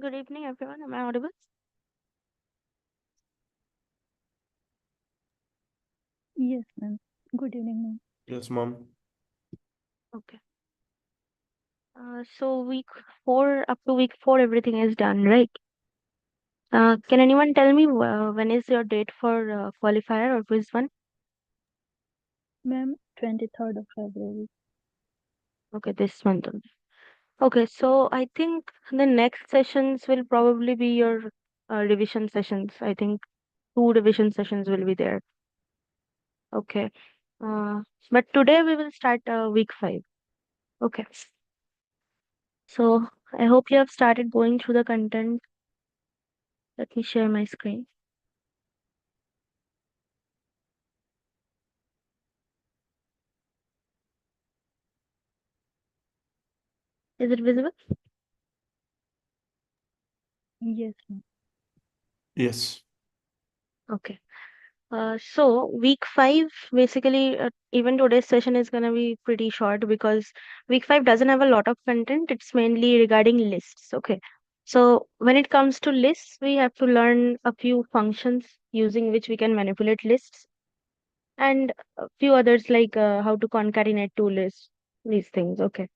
Good evening, everyone. Am I audible? Yes, ma'am. Good evening, ma'am. Yes, mom. Okay. So week 4, up to week 4, everything is done, right? Can anyone tell me when is your date for qualifier or quiz one? Ma'am, 23rd of February. Okay, this month only. Okay, so I think the next sessions will probably be your revision sessions. I think 2 revision sessions will be there. Okay. Uh, but today we will start week 5. Okay. So I hope you have started going through the content. Let me share my screen. Is it visible? Yes, ma'am. Yes. Okay. So week 5, basically, even today's session is gonna be pretty short because week 5 doesn't have a lot of content. It's mainly regarding lists. Okay. So when it comes to lists, we have to learn a few functions using which we can manipulate lists and a few others like how to concatenate two lists, these things. Okay.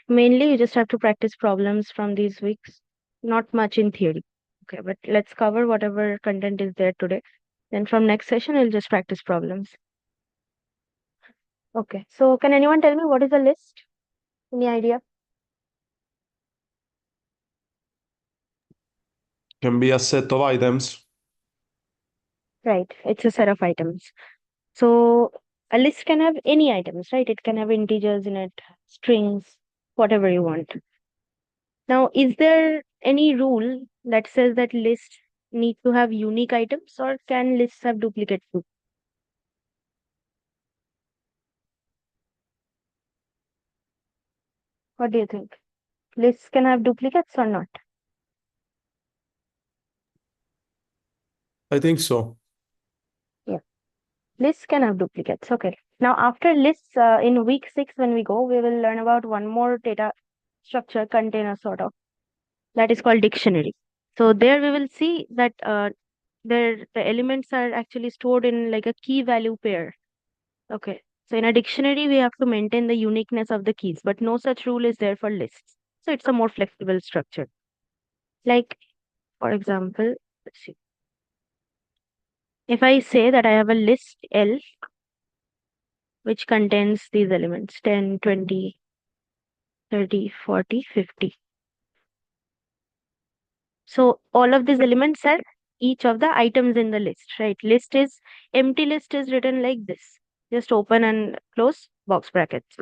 Mainly, you just have to practice problems from these weeks, not much in theory. Okay, but let's cover whatever content is there today. Then from next session, we'll just practice problems. Okay, so can anyone tell me what is a list? Any idea? Can be a set of items. Right, it's a set of items. So a list can have any items, right? It can have integers in it, strings, whatever you want. Now, is there any rule that says that lists need to have unique items or can lists have duplicates too? What do you think? Lists can have duplicates or not? I think so. Yeah, lists can have duplicates. Okay. Now, after lists, in week 6, when we go, we will learn about one more data structure container sort of that is called dictionary. So there we will see that the elements are actually stored in like a key value pair. Okay. So in a dictionary, we have to maintain the uniqueness of the keys, but no such rule is there for lists. So it's a more flexible structure. Like, for example, let's see. If I say that I have a list L which contains these elements 10, 20, 30, 40, 50. So all of these elements are each of the items in the list, right? Empty list is written like this. Just open and close box brackets.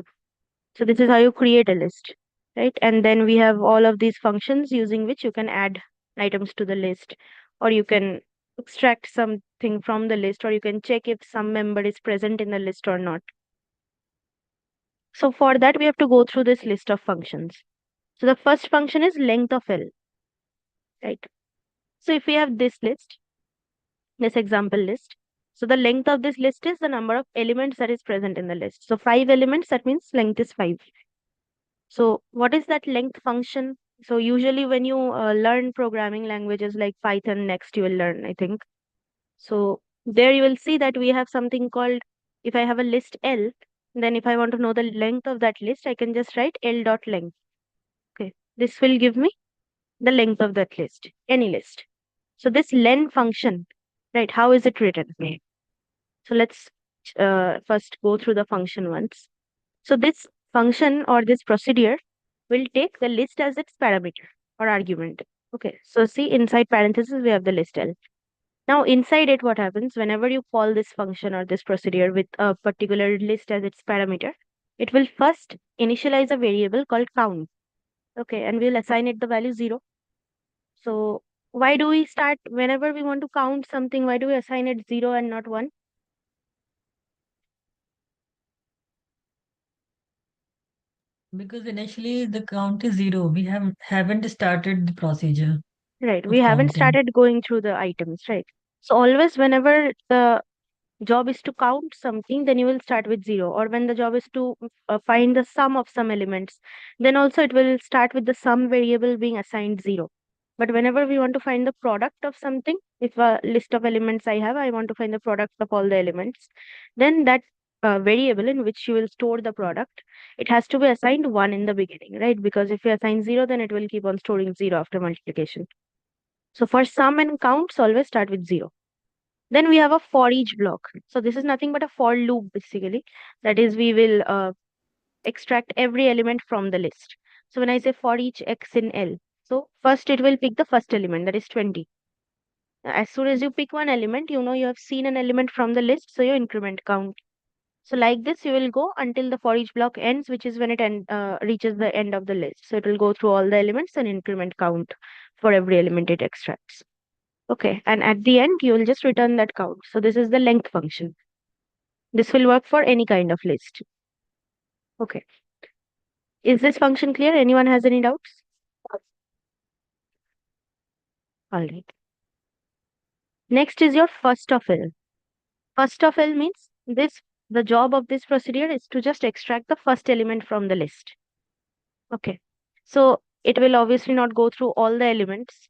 So this is how you create a list, right? And then we have all of these functions using which you can add items to the list, or you can extract something from the list, or you can check if some member is present in the list or not. So for that, we have to go through this list of functions. So the first function is length of L, right? So if we have this example list, so the length of this list is the number of elements that is present in the list. So 5 elements, that means length is 5. So what is that length function? So usually when you learn programming languages like Python next, you will learn, I think. So there you will see that we have something called, if I have a list L, then if I want to know the length of that list, I can just write L dot length. Okay. This will give me the length of that list, any list. So this len function, right, how is it written? So let's first go through the function once. So this function or this procedure will take the list as its parameter or argument. Okay, so see inside parentheses we have the list L. Now inside it, what happens whenever you call this function or this procedure with a particular list as its parameter, it will first initialize a variable called count. Okay, and we'll assign it the value 0. So why do we start whenever we want to count something? Why do we assign it 0 and not 1? Because initially the count is zero. We haven't started the procedure Right. We of haven't counting. started going through the items, right? So always whenever the job is to count something, then you will start with 0. Or when the job is to find the sum of some elements, then also it will start with the sum variable being assigned 0. But whenever we want to find the product of something, if a list of elements I have, I want to find the product of all the elements, then that variable in which you will store the product, it has to be assigned 1 in the beginning, right? Because if you assign 0, then it will keep on storing 0 after multiplication. So for sum and counts, always start with 0. Then we have a for each block. So this is nothing but a for loop basically. That is, we will extract every element from the list. So when I say for each x in L, so first it will pick the first element, that is 20. As soon as you pick one element, you know you have seen an element from the list, so you increment count. So like this, you will go until the for each block ends, which is when it reaches the end of the list. So it will go through all the elements and increment count for every element it extracts. Okay, and at the end, you will just return that count. So this is the length function. This will work for any kind of list. Okay. Is this function clear? Anyone has any doubts? All right. Next is your first of L. First of L means the job of this procedure is to just extract the first element from the list. Okay. So it will obviously not go through all the elements.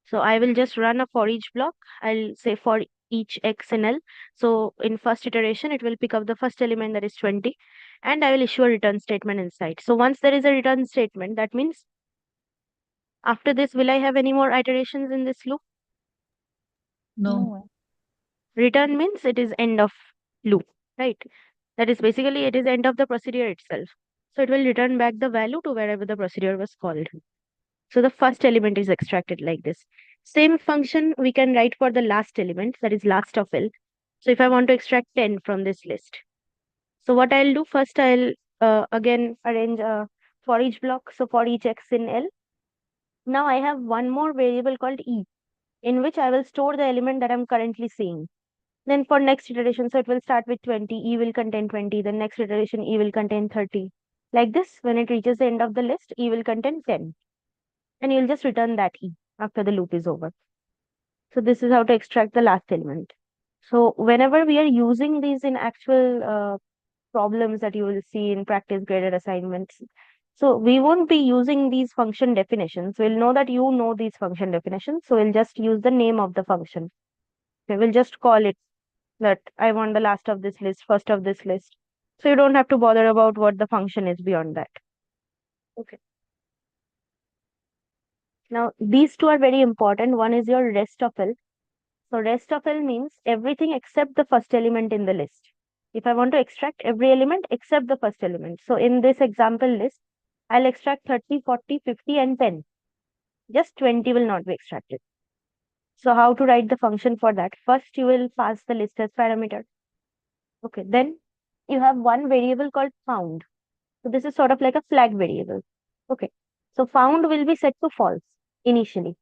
So I will just run a for each block. I'll say for each x in L. So in first iteration, it will pick up the first element, that is 20, and I will issue a return statement inside. So once there is a return statement, that means after this, will I have any more iterations in this loop? No. No. Return means it is end of loop, right? That is basically it is end of the procedure itself. So it will return back the value to wherever the procedure was called. So the first element is extracted like this. Same function we can write for the last element, that is last of L. So if I want to extract 10 from this list, so what I'll do first, I'll again arrange for each block. So for each x in L, now I have one more variable called E, in which I will store the element that I'm currently seeing. Then for next iteration, so it will start with 20, E will contain 20, then next iteration, E will contain 30. Like this, when it reaches the end of the list, E will contain 10. And you'll just return that E after the loop is over. So this is how to extract the last element. So whenever we are using these in actual problems that you will see in practice graded assignments, so we won't be using these function definitions. We'll know that you know these function definitions. So we'll just use the name of the function. Okay, we'll just call it that I want the last of this list, first of this list. So you don't have to bother about what the function is beyond that. Okay. Now these two are very important. One is your rest of L. So rest of L means everything except the first element in the list. If I want to extract every element except the first element. So in this example list, I'll extract 30, 40, 50 and 10. Just 20 will not be extracted. So how to write the function for that? First, you will pass the list as parameter. Okay, then you have one variable called found. So this is sort of like a flag variable. Okay, so found will be set to false initially,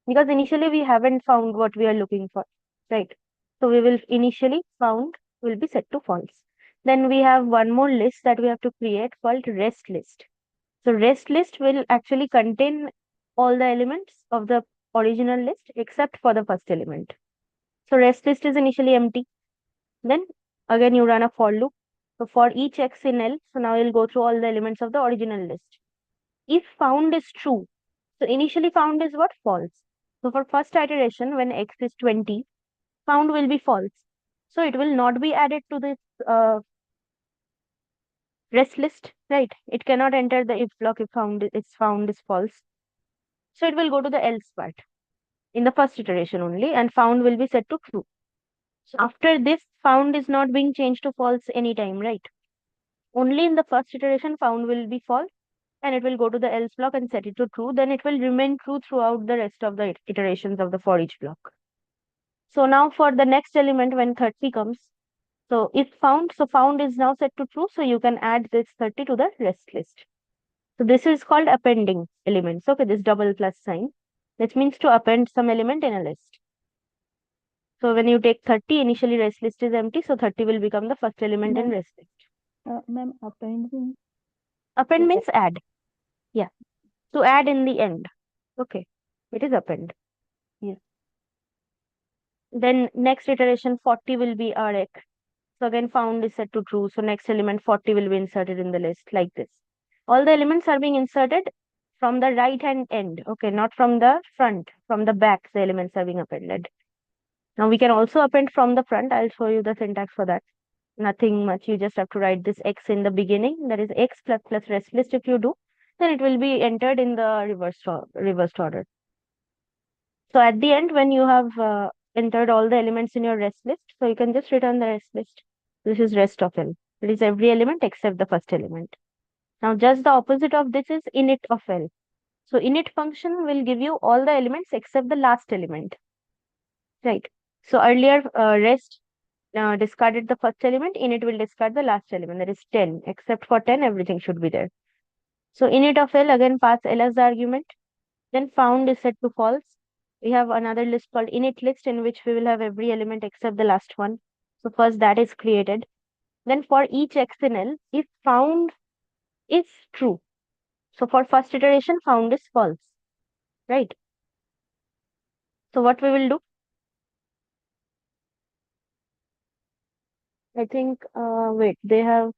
because initially we haven't found what we are looking for, right? So we will initially found will be set to false. Then we have one more list that we have to create called rest list. So rest list will actually contain all the elements of the original list except for the first element. So rest list is initially empty. Then again you run a for loop. So for each x in L, so now you'll go through all the elements of the original list. If found is true, so initially found is what? False. So for first iteration, when x is 20, found will be false. So it will not be added to this rest list, right? It cannot enter the if block if found is false. So it will go to the else part in the first iteration only, and found will be set to true. So after this, found is not being changed to false anytime, right? Only in the first iteration, found will be false, and it will go to the else block and set it to true. Then it will remain true throughout the rest of the iterations of the for each block. So now for the next element, when 30 comes, so if found, so found is now set to true, so you can add this 30 to the rest list. So this is called appending elements. Okay, this double plus sign. This means to append some element in a list. So when you take 30, initially rest list is empty, so 30 will become the first element in Ma'am, rest list. Ma'am, append means Append means add. Yeah, to add in the end. Okay, it is append. Yes. Then next iteration 40 will be Rx. So again found is set to true. So next element 40 will be inserted in the list like this. All the elements are being inserted from the right hand end. Okay, not from the front, from the back, the elements are being appended. Now we can also append from the front. I'll show you the syntax for that. Nothing much. You just have to write this x in the beginning. That is x plus plus rest list. If you do, then it will be entered in the reversed order. So at the end, when you have entered all the elements in your rest list, so you can just return the rest list. This is rest of L. It is every element except the first element. Now just the opposite of this is init of L. So init function will give you all the elements except the last element. Right. So earlier rest discarded the first element, init will discard the last element, that is 10. Except for 10, everything should be there. So init of L, again pass L as the argument. Then found is set to false. We have another list called init list, in which we will have every element except the last one. So first that is created. Then for each x in L, if found is true. So for first iteration, found is false. Right. So what we will do? I think, wait, they haven't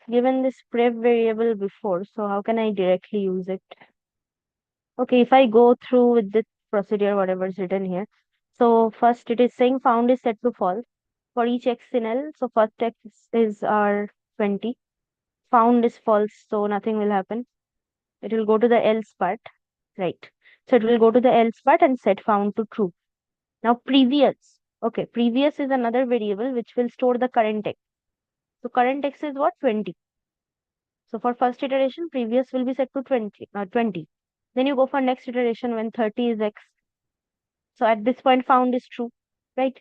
given this prev variable before, so how can I directly use it? Okay, if I go through with this procedure, whatever is written here. So first it is saying found is set to false for each x in L. So first x is our 20. Found is false, so nothing will happen. It will go to the else part, right? So it will go to the else part and set found to true. Now previous, okay, previous is another variable which will store the current x. So current x is what? 20. So for first iteration, previous will be set to 20. Then you go for next iteration when 30 is x. So at this point, found is true, right?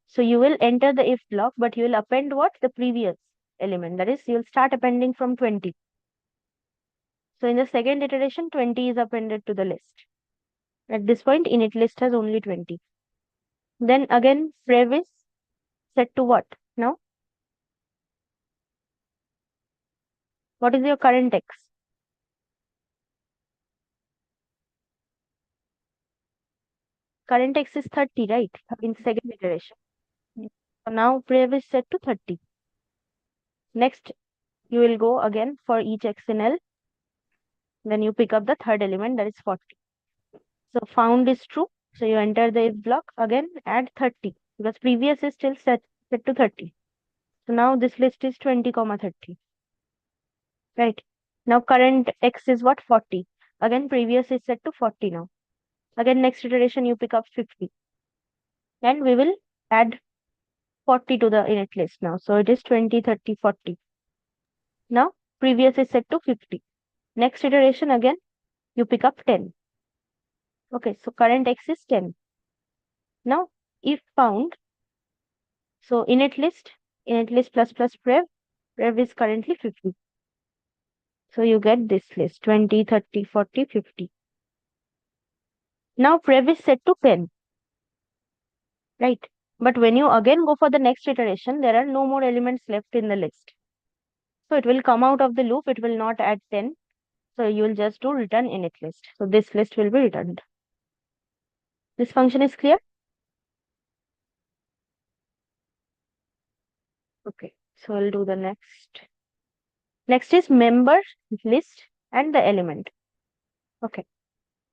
So you will enter the if block, but you will append what? The previous element. That is, you'll start appending from 20. So in the second iteration, 20 is appended to the list. At this point, init list has only 20. Then again, prev is set to what? Now, what is your current x? Current x is 30, right? In second iteration. So now prev is set to 30. Next, you will go again for each x in L. Then you pick up the third element, that is 40. So found is true. So you enter the if block, again add 30 because previous is still set to 30. So now this list is 20, 30. Right. Now current x is what? 40. Again previous is set to 40 now. Again next iteration you pick up 50. And we will add 40 to the init list now. So it is 20, 30, 40. Now previous is set to 50. Next iteration again you pick up 10. Okay, so current x is 10. Now if found, so init list plus plus prev is currently 50. So you get this list 20, 30, 40, 50. Now prev is set to 10. Right. But when you again go for the next iteration, there are no more elements left in the list. So it will come out of the loop. It will not add 10. So you will just do return init list. So this list will be returned. This function is clear? Okay. So I'll do the next. Next is member list and the element. Okay.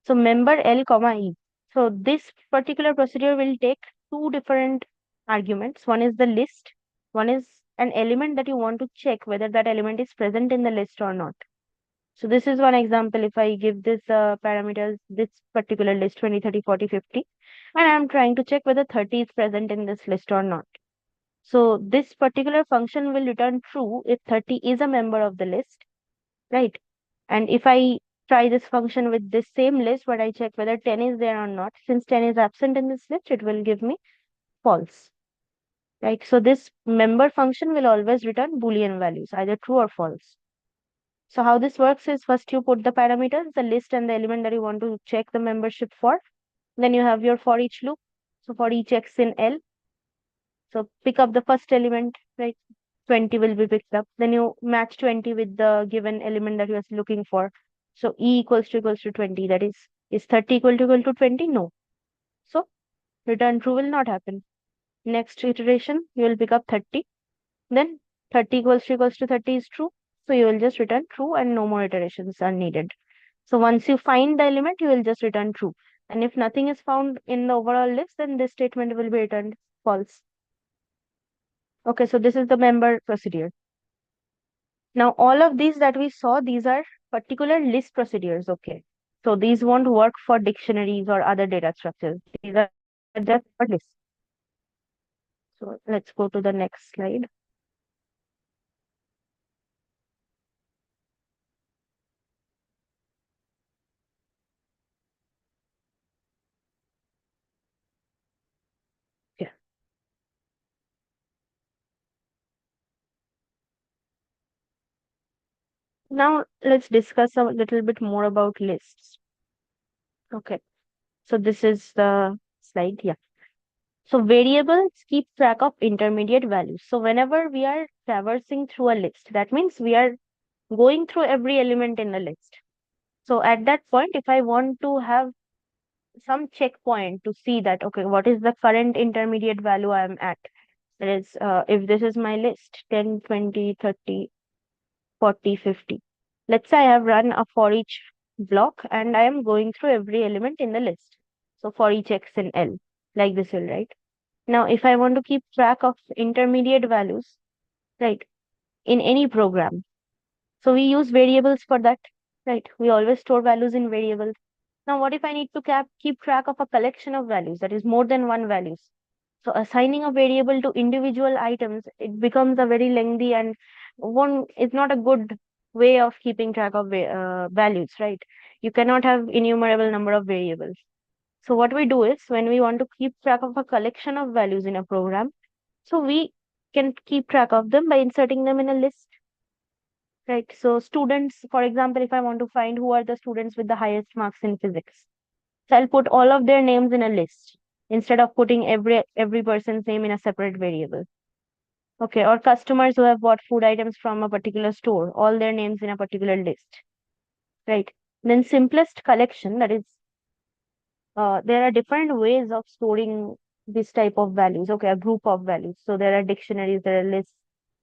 So member L comma E. So this particular procedure will take two different arguments. One is the list. One is an element that you want to check whether that element is present in the list or not. So this is one example. If I give this parameters, this particular list 20, 30, 40, 50, and I'm trying to check whether 30 is present in this list or not. So this particular function will return true if 30 is a member of the list, right? And if I try this function with this same list, but I check whether 10 is there or not, since 10 is absent in this list, it will give me false, right? So this member function will always return Boolean values, either true or false. So how this works is first you put the parameters, the list and the element that you want to check the membership for. Then you have your for each loop. So for each x in L, so pick up the first element, right? 20 will be picked up. Then you match 20 with the given element that you are looking for. So E equals to 20. That is 30 equal to 20? No. So return true will not happen. Next iteration, you will pick up 30. Then 30 equals to 30 is true. So you will just return true and no more iterations are needed. So once you find the element, you will just return true. And if nothing is found in the overall list, then this statement will be returned false. Okay, so this is the member procedure. Now, all of these that we saw, these are particular list procedures, okay? So these won't work for dictionaries or other data structures. These are just for lists. So let's go to the next slide. Yeah. Now let's discuss a little bit more about lists. Okay. So this is the slide. Yeah. So variables keep track of intermediate values. So whenever we are traversing through a list, that means we are going through every element in the list. So at that point, if I want to have some checkpoint to see that, okay, what is the current intermediate value I am at? That is, if this is my list, 10, 20, 30, 40, 50. Let's say I have run a for each block and I am going through every element in the list. So for each x in L, like this will, right? Now, if I want to keep track of intermediate values, right, in any program, so we use variables for that, right? We always store values in variables. Now, what if I need to keep track of a collection of values, that is more than one values? So assigning a variable to individual items, it becomes a very lengthy and one is not a good way of keeping track of values, right? You cannot have innumerable number of variables. So what we do is when we want to keep track of a collection of values in a program, so we can keep track of them by inserting them in a list, right? So students, for example, if I want to find who are the students with the highest marks in physics, so I'll put all of their names in a list instead of putting every person's name in a separate variable. Okay, or customers who have bought food items from a particular store, all their names in a particular list, right? Then simplest collection, that is, there are different ways of storing this type of values. Okay, a group of values. So there are dictionaries, there are lists,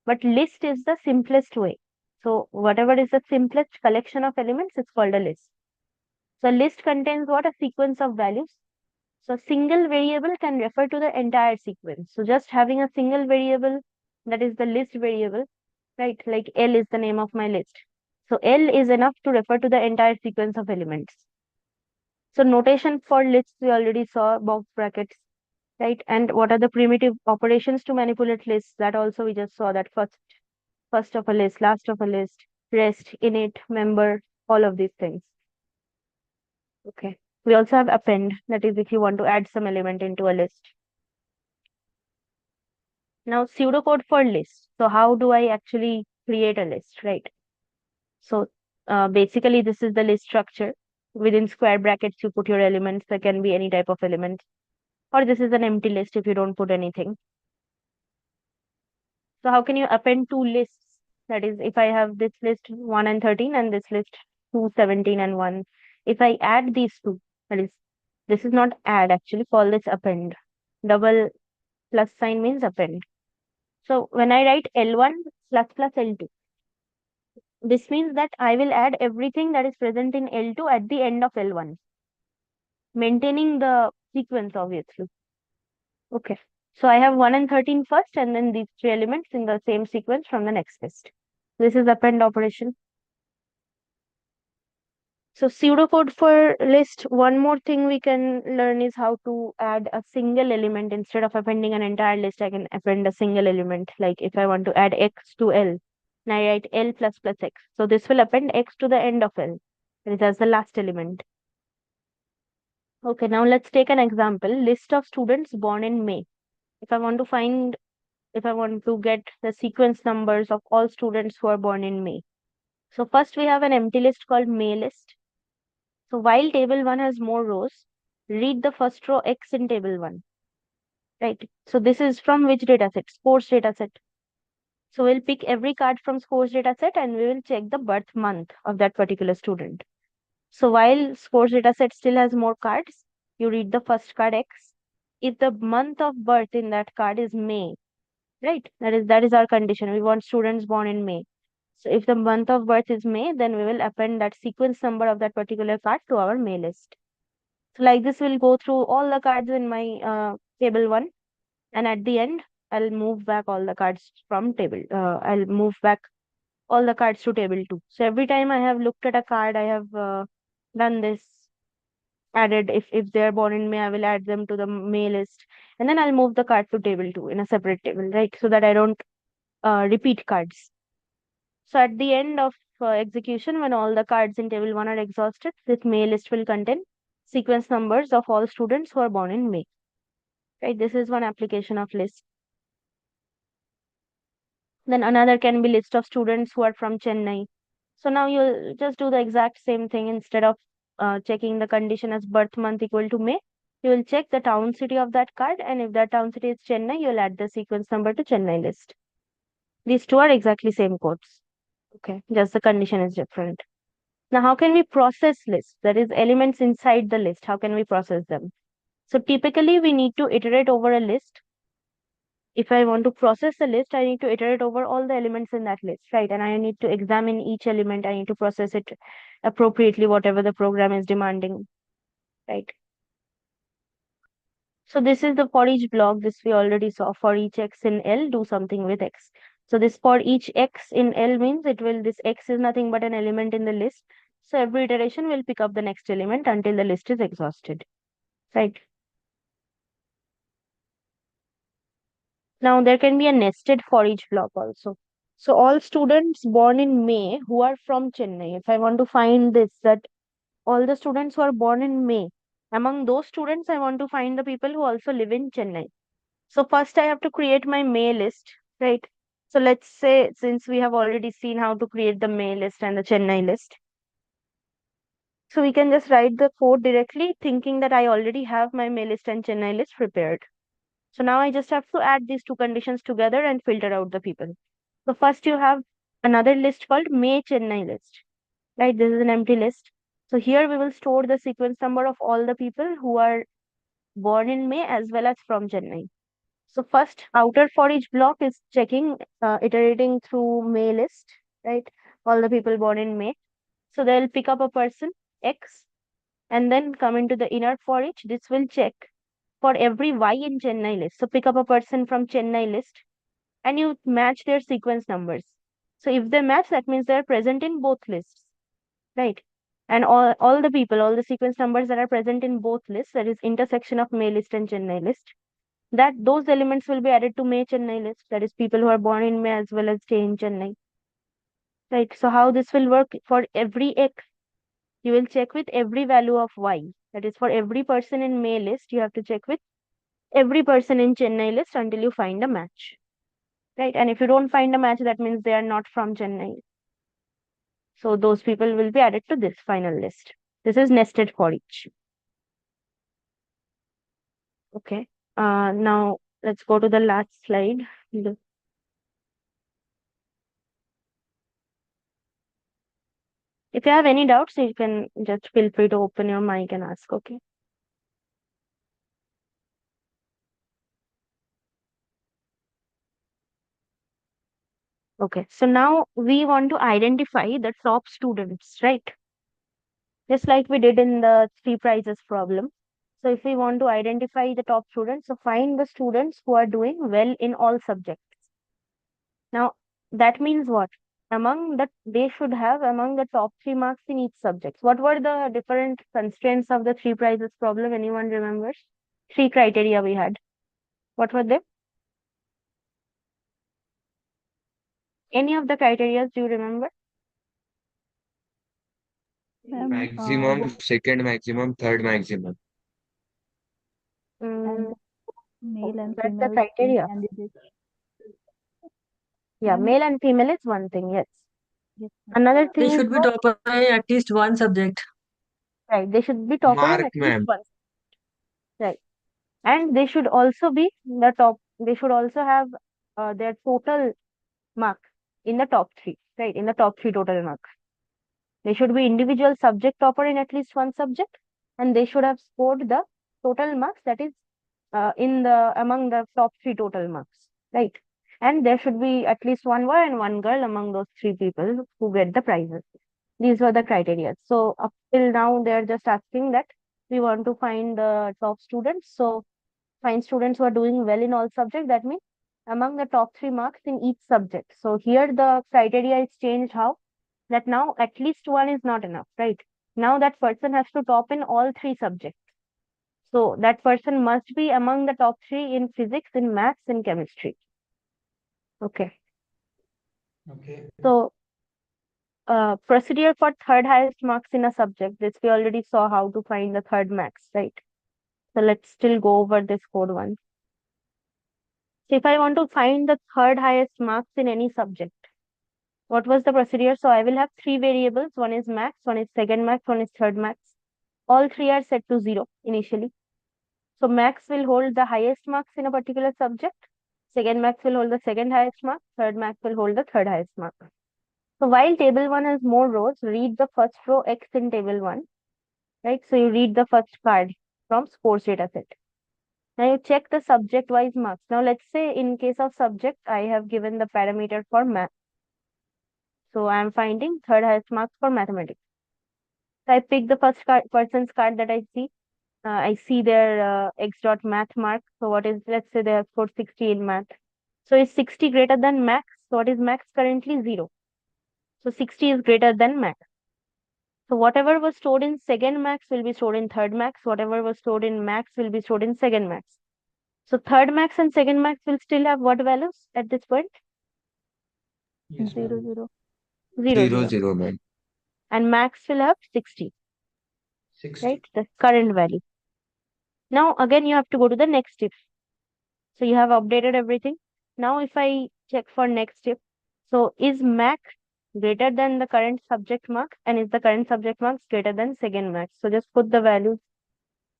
but list is the simplest way. So whatever is the simplest collection of elements, it's called a list. So list contains what? A sequence of values. So single variable can refer to the entire sequence. So just having a single variable, that is the list variable, right? Like L is the name of my list. So L is enough to refer to the entire sequence of elements. So notation for lists we already saw, box brackets, right? And what are the primitive operations to manipulate lists? That also we just saw, that first of a list, last of a list, rest, init, member, all of these things. Okay. We also have append, that is if you want to add some element into a list. Now pseudocode for list. So how do I actually create a list, right? So basically this is the list structure. Within square brackets, you put your elements. There can be any type of element. Or this is an empty list if you don't put anything. So how can you append two lists? That is, if I have this list 1 and 13 and this list 2, 17 and 1. If I add these two, that is, this is not add, actually call this append. Double plus sign means append. So when I write L1 plus plus L2, this means that I will add everything that is present in L2 at the end of L1, maintaining the sequence obviously. Okay. So I have 1 and 13 first, and then these three elements in the same sequence from the next list. This is append operation. So pseudocode for list, one more thing we can learn is how to add a single element. Instead of appending an entire list, I can append a single element. Like if I want to add x to L, and I write L plus plus x. So this will append x to the end of L. That is as the last element. Okay, now let's take an example. List of students born in May. If I want to get the sequence numbers of all students who are born in May. So first we have an empty list called May list. So while table 1 has more rows, read the first row X in table 1. Right. So this is from which data set? Scores data set. So we'll pick every card from scores data set and we will check the birth month of that particular student. So while scores data set still has more cards, you read the first card X. If the month of birth in that card is May, right? That is our condition. We want students born in May. So if the month of birth is May, then we will append that sequence number of that particular card to our May list. So like this, we'll go through all the cards in my table 1, and at the end, I'll move back all the cards from table. I'll move back all the cards to table 2. So every time I have looked at a card, I have done this, added, if they're born in May, I will add them to the May list, and then I'll move the card to table 2 in a separate table, right? So that I don't repeat cards. So at the end of execution, when all the cards in table 1 are exhausted, this May list will contain sequence numbers of all students who are born in May, right? This is one application of list. Then another can be list of students who are from Chennai. So now you'll just do the exact same thing. Instead of checking the condition as birth month equal to May, you will check the town city of that card, and if that town city is Chennai, you'll add the sequence number to Chennai list. These two are exactly same codes. Okay, just the condition is different. Now, how can we process lists? That is, elements inside the list. How can we process them? So typically, we need to iterate over a list. If I want to process a list, I need to iterate over all the elements in that list, right? And I need to examine each element. I need to process it appropriately, whatever the program is demanding, right? So this is the for each block. This we already saw. For each x in L, do something with x. So this for each x in L means this x is nothing but an element in the list. So every iteration will pick up the next element until the list is exhausted, right? Now there can be a nested for each block also. So all students born in May who are from Chennai, if I want to find this, that all the students who are born in May, among those students, I want to find the people who also live in Chennai. So first I have to create my May list, right? So let's say, since we have already seen how to create the May list and the Chennai list, so we can just write the code directly thinking that I already have my May list and Chennai list prepared. So now I just have to add these two conditions together and filter out the people. So first you have another list called May Chennai list, right? This is an empty list. So here we will store the sequence number of all the people who are born in May as well as from Chennai. So first outer for each block is checking, iterating through May list, right? All the people born in May. So they'll pick up a person X and then come into the inner for each. This will check for every Y in Chennai list. So pick up a person from Chennai list and you match their sequence numbers. So if they match, that means they're present in both lists, right? And all the people, all the sequence numbers that are present in both lists, that is intersection of May list and Chennai list, that those elements will be added to May Chennai list. That is people who are born in May as well as stay in Chennai, right? So how this will work, for every X, you will check with every value of Y. That is, for every person in May list, you have to check with every person in Chennai list until you find a match, right? And if you don't find a match, that means they are not from Chennai. So those people will be added to this final list. This is nested for each. Okay. Now let's go to the last slide. If you have any doubts, you can just feel free to open your mic and ask, okay? Okay, so now we want to identify the top students, right? Just like we did in the three prizes problem. So if we want to identify the top students, so find the students who are doing well in all subjects. Now, that means what? They should have among the top 3 marks in each subject. What were the different constraints of the three prizes problem? Anyone remembers? 3 criteria we had. What were they? Any of the criteria do you remember? Ma'am, Maximum, second maximum, third maximum. and male and That's the female criteria. candidates. Yeah, Ma'am, male and female is one thing, yes. yes, ma'am. Another They thing is should be what? topper in at least one subject. Right, they should be topper in Mark, at least ma'am. one. Right. And they should also be the top, they should also have their total mark in the top 3, right? In the top 3 total marks. They should be individual subject topper in at least one subject, and they should have scored the total marks, that is among the top 3 total marks, right? And there should be at least one boy and one girl among those three people who get the prizes. These were the criteria. So up till now, they're just asking that we want to find the top students. So find students who are doing well in all subjects. That means among the top 3 marks in each subject. So here the criteria is changed how? That now at least one is not enough, right? Now that person has to top in all 3 subjects. So that person must be among the top 3 in physics, in maths, in chemistry. Okay. Okay. So procedure for third highest marks in a subject. This we already saw how to find the third max, right? So let's still go over this code once. So if I want to find the third highest marks in any subject, what was the procedure? So I will have 3 variables. One is max, one is second max, one is third max. All 3 are set to 0 initially. So max will hold the highest marks in a particular subject. Second max will hold the second highest mark. Third max will hold the third highest mark. So while table 1 has more rows, read the first row X in table 1. Right? So you read the first card from scores dataset. Now you check the subject-wise marks. Now let's say in case of subject, I have given the parameter for math. So I am finding third highest marks for mathematics. So I pick the first person's card that I see. I see their X dot math mark. So what is, let's say they have scored 60 in math. So is 60 greater than max? So what is max currently? 0. So 60 is greater than max. So whatever was stored in second max will be stored in third max. Whatever was stored in max will be stored in second max. So third max and second max will still have what values at this point? Yes, 0, ma'am. 0. 0, 0, 0. 0, ma'am. And max will have 60, 60. right? The current value. Now again you have to go to the next step. So you have updated everything. Now if I check for next step, so is max greater than the current subject mark, and is the current subject marks greater than second max? So just put the values.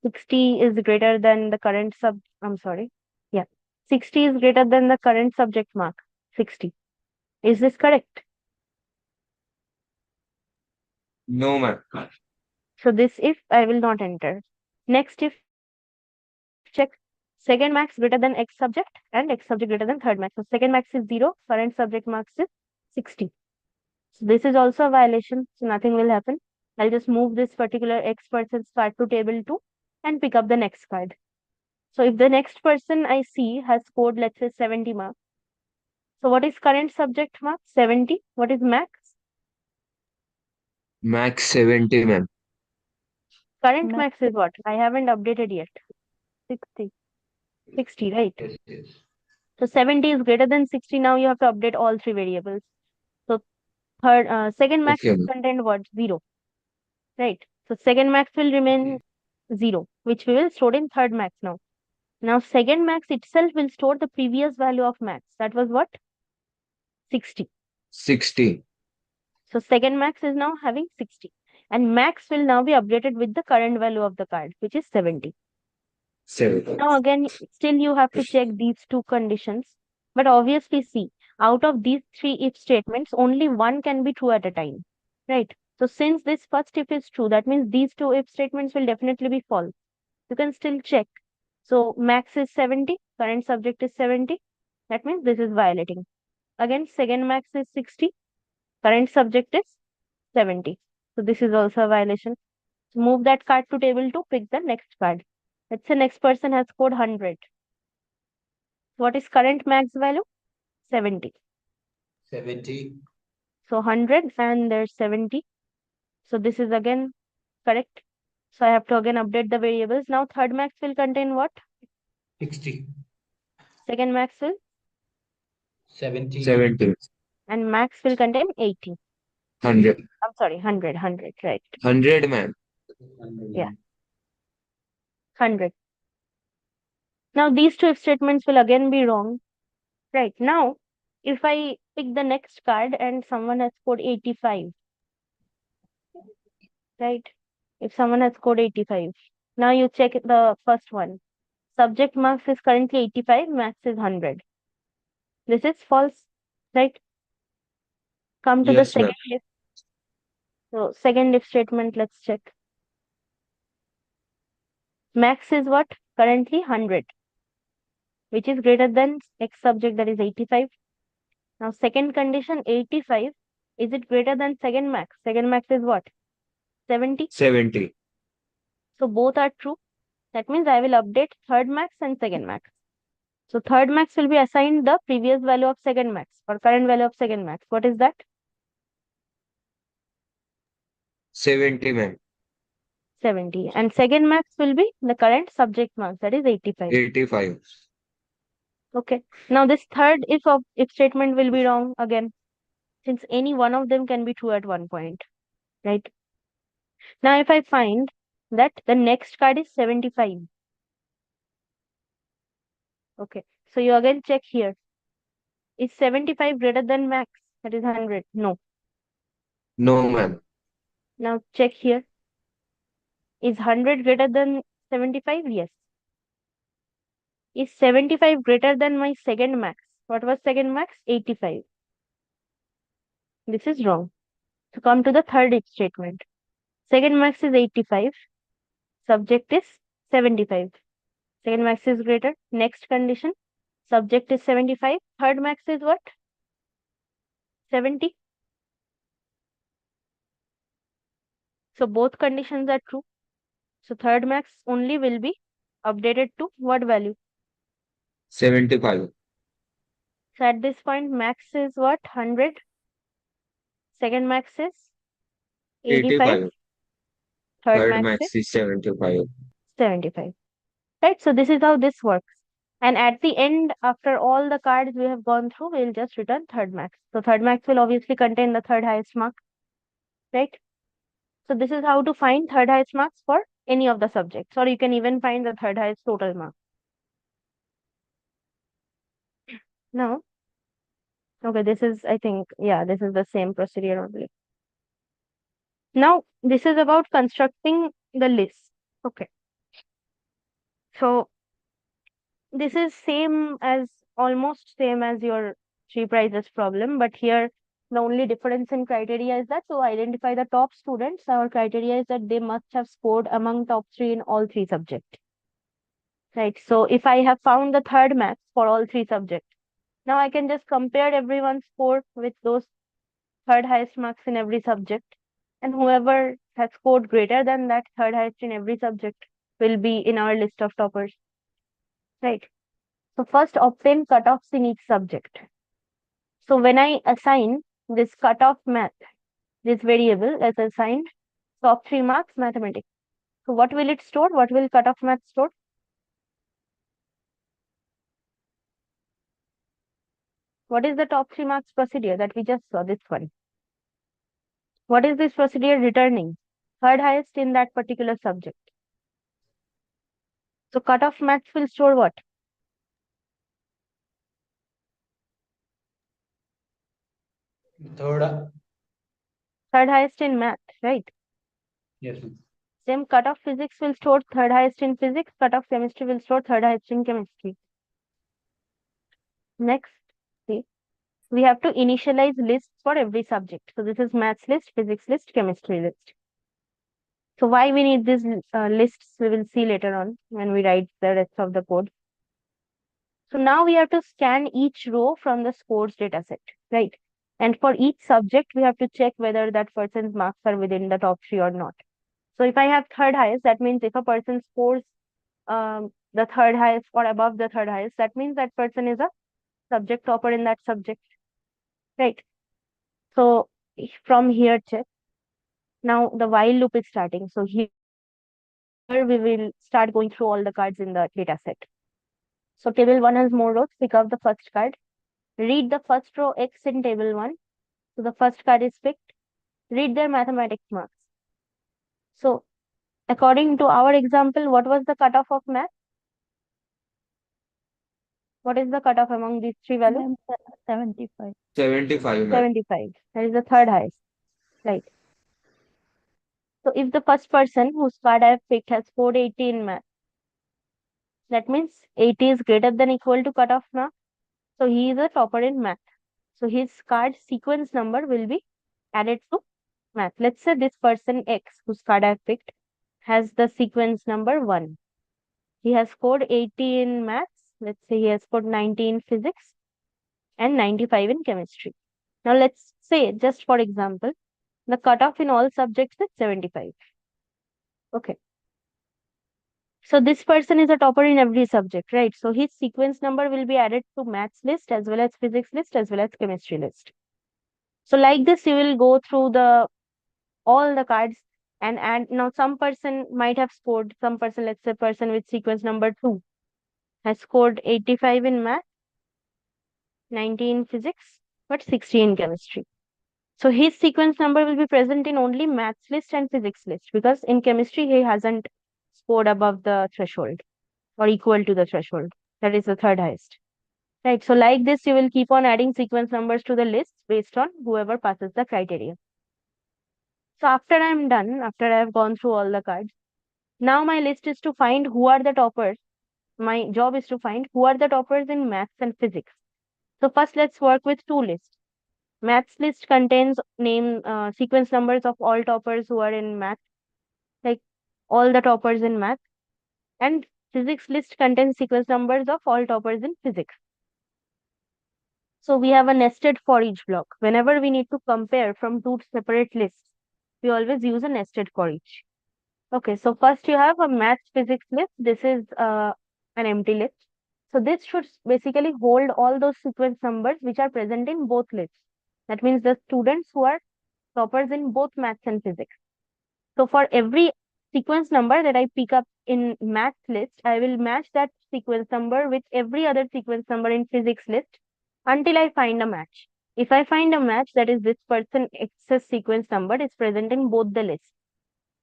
60 is greater than the current I'm sorry. Yeah. 60 is greater than the current subject mark. 60. Is this correct? No, ma'am. So this if I will not enter. Next if check second max greater than X subject and X subject greater than third max. So second max is 0, current subject marks is 60. So this is also a violation, so nothing will happen. I'll just move this particular X person's card to table 2 and pick up the next card. So if the next person I see has scored, let's say 70 marks. So what is current subject mark? 70. What is max? Max 70, ma'am. Current Max max is what? I haven't updated yet. 60. 60, right? Yes, yes. So 70 is greater than 60. Now you have to update all 3 variables. So second max Okay, ma'am. contained what? 0, right? So second max will remain 0, which we will store in third max now. Now second max itself will store the previous value of max. That was what? 60. 60. So second max is now having 60. And max will now be updated with the current value of the card, which is 70. 7. Now again, still you have to check these 2 conditions. But obviously see, out of these 3 if statements, only one can be true at a time. Right? So since this first if is true, that means these 2 if statements will definitely be false. You can still check. So max is 70, current subject is 70. That means this is violating. Again, second max is 60, current subject is 70. So this is also a violation. So move that card to table 2, pick the next card. Let's say next person has scored 100. What is current max value? 70. 70. So 100 and there's 70. So this is again correct. So I have to again update the variables. Now third max will contain what? 60. Second max will, 70. 70. and max will contain 80. 100. I'm sorry, 100, right. 100, ma'am. Yeah. 100. Now these 2 if statements will again be wrong. Right. Now, if I pick the next card and someone has scored 85, right? If someone has scored 85, now you check the first one. Subject marks is currently 85, max is 100. This is false, right? Come to the Yes, ma'am. second if. So second if statement, let's check. Max is what? Currently 100. which is greater than X subject, that is 85. Now second condition, 85, is it greater than second max? Second max is what? 70. 70. So both are true. That means I will update third max and second max. So third max will be assigned the previous value of second max or current value of second max. What is that? 70, ma'am. 70. And second max will be the current subject max, that is 85. 85. Okay. Now this third if statement will be wrong again, since any one of them can be true at one point, right? Now if I find that the next card is 75. Okay. So you again check here. Is 75 greater than max? That is 100. No. No, ma'am. Now check here. Is 100 greater than 75? Yes. Is 75 greater than my second max? What was second max? 85. This is wrong. So come to the third if statement. Second max is 85. Subject is 75. Second max is greater. Next condition. Subject is 75. Third max is what? 70. So both conditions are true. So third max only will be updated to what value? 75. So at this point, max is what? 100. Second max is 85. 85. Third Third max max is is 75. 75. Right? So this is how this works. And at the end, after all the cards we have gone through, we'll just return third max. So third max will obviously contain the third highest mark. Right? So this is how to find third highest marks for any of the subjects. Or you can even find the third highest total mark. Now, okay, this is, I think, yeah, this is the same procedure only. Now, this is about constructing the list. Okay. So, this is almost same as your three prizes problem, but here the only difference in criteria is that to identify the top students, our criteria is that they must have scored among top 3 in all 3 subjects. Right. So, if I have found the third max for all 3 subjects, now I can just compare everyone's score with those third highest marks in every subject. And whoever has scored greater than that third highest in every subject will be in our list of toppers. Right. So first obtain cutoffs in each subject. So when I assign this cutoff math, this variable as assigned top 3 marks mathematics. So what will it store? What will cutoff math store? What is the top 3 marks procedure that we just saw? This one. What is this procedure returning? Third highest in that particular subject. So cutoff maths will store what? Third. Third highest in math, right? Yes, ma'am. Same cutoff physics will store third highest in physics, cutoff chemistry will store third highest in chemistry. Next, see, we have to initialize lists for every subject. So this is maths list, physics list, chemistry list. So why we need these lists, we will see later on when we write the rest of the code. So now we have to scan each row from the scores dataset, right? And for each subject, we have to check whether that person's marks are within the top 3 or not. So if I have third highest, that means if a person scores the third highest or above the third highest, that means that person is a subject topper in that subject, right? So from here, check. Now the while loop is starting. So here we will start going through all the cards in the data set. So table 1 has more rows. Pick up the first card. Read the first row X in table 1. So the first card is picked. Read their mathematics marks. So according to our example, what was the cutoff of math? What is the cutoff among these 3 values? Ma'am, 75. 75, ma'am. 75. That is the third highest, right? So if the first person whose card I have picked has scored 80 in math, that means 80 is greater than equal to cutoff mark. So he is a topper in math. So his card sequence number will be added to math. Let's say this person X, whose card I have picked, has the sequence number 1. He has scored 80 in maths Let's say he has scored 90 in physics and 95 in chemistry. Now let's say, just for example, the cutoff in all subjects is 75. Okay. So this person is a topper in every subject, right? So his sequence number will be added to maths list as well as physics list as well as chemistry list. So like this, you will go through all the cards and add. Now some person might have scored, some person, let's say person with sequence number 2 has scored 85 in math, 90 in physics, but 60 in chemistry. So his sequence number will be present in only maths list and physics list, because in chemistry he hasn't scored above the threshold or equal to the threshold. That is the third highest. Right. So like this, you will keep on adding sequence numbers to the list based on whoever passes the criteria. So after I'm done, after I've gone through all the cards, now my list is to find who are the toppers. My job is to find who are the toppers in maths and physics. So first let's work with two lists. Maths list contains sequence numbers of all toppers who are in math, like all the toppers in math, and physics list contains sequence numbers of all toppers in physics. So we have a nested for each block. Whenever we need to compare from two separate lists, we always use a nested for each. Okay, so first you have a maths physics list. This is an empty list. So this should basically hold all those sequence numbers which are present in both lists. That means the students who are toppers in both maths and physics. So for every sequence number that I pick up in maths list, I will match that sequence number with every other sequence number in physics list until I find a match. If I find a match, that is this person excess sequence number is present in both the lists,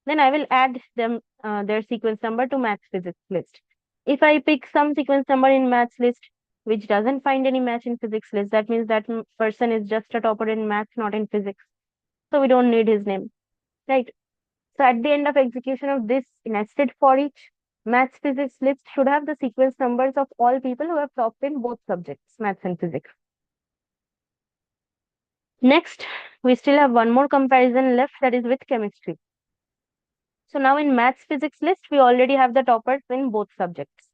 then I will add them their sequence number to maths physics list. If I pick some sequence number in maths list which doesn't find any match in physics list, that means that person is just a topper in maths, not in physics. So we don't need his name, right? So at the end of execution of this nested for each, maths physics list should have the sequence numbers of all people who have topped in both subjects, maths and physics. Next, we still have one more comparison left, that is with chemistry. So now in maths physics list, we already have the toppers in both subjects.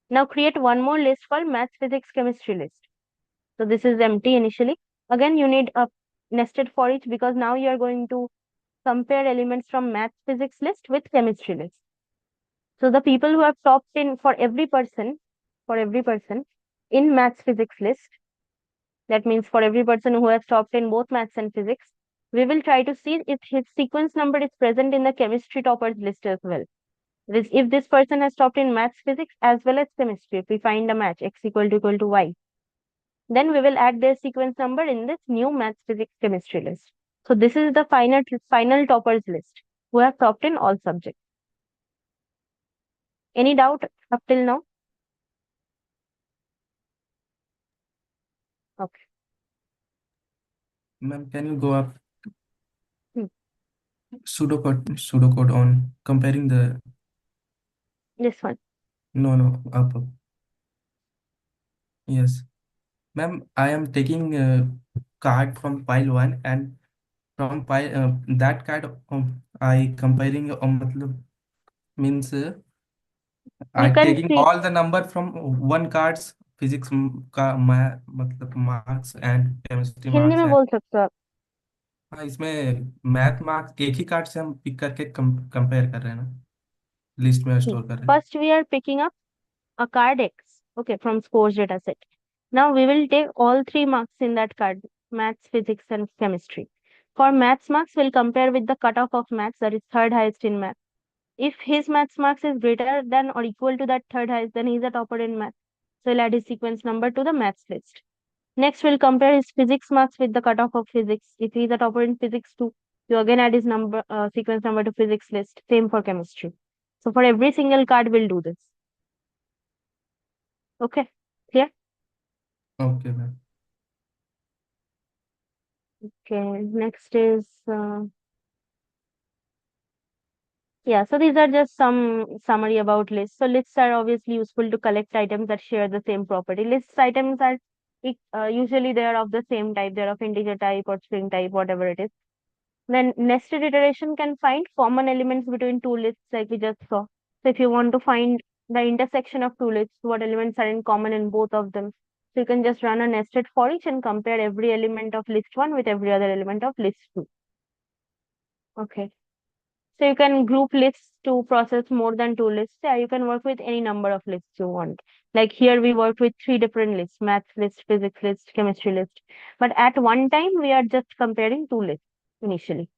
Now create one more list called maths physics chemistry list. So this is empty initially. Again, you need a nested for each, because now you are going to compare elements from maths physics list with chemistry list. So the people who have topped in for every person in maths physics list, that means for every person who has topped in both maths and physics, we will try to see if his sequence number is present in the chemistry toppers list as well. If this person has topped in maths physics as well as chemistry, if we find a match x equal to y, then we will add their sequence number in this new maths physics chemistry list. So this is the final toppers list who have topped in all subjects. Any doubt up till now? Okay. Ma'am, can you go up? Hmm. Pseudocode on comparing the. This one. No, up. Yes. Ma'am, I am taking a card from pile 1 and from pile that card I comparing matlab, means I You can taking see all the number from one cards physics मतलब marks and chemistry Hindi marks में and बोल सकते हो आप. हाँ इसमें math marks एक ही card से हम पिक करके कंपेयर कर रहे हैं ना लिस्ट में स्टोर कर रहे हैं First, we are picking up a card X, okay, from scores data set. Now we will take all 3 marks in that card, maths, physics, and chemistry. For maths marks, we'll compare with the cutoff of maths, that is third highest in math. If his maths marks is greater than or equal to that third highest, then he's a topper in math. So we'll add his sequence number to the maths list. Next, we'll compare his physics marks with the cutoff of physics. If he's a topper in physics too, you again add his sequence number to physics list. Same for chemistry. So for every single card, we'll do this. Okay, clear? Okay ma'am Okay, next is yeah, so these are just some summary about lists. So lists are obviously useful to collect items that share the same property. Lists items are usually they are of the same type. They're of integer type or string type, whatever it is. Then nested iteration can find common elements between two lists like we just saw. So if you want to find the intersection of two lists, what elements are in common in both of them. So you can just run a nested for each and compare every element of list 1 with every other element of list 2. Okay. So you can group lists to process more than 2 lists. Yeah, you can work with any number of lists you want. Like here we worked with 3 different lists, maths list, physics list, chemistry list. But at one time we are just comparing 2 lists initially.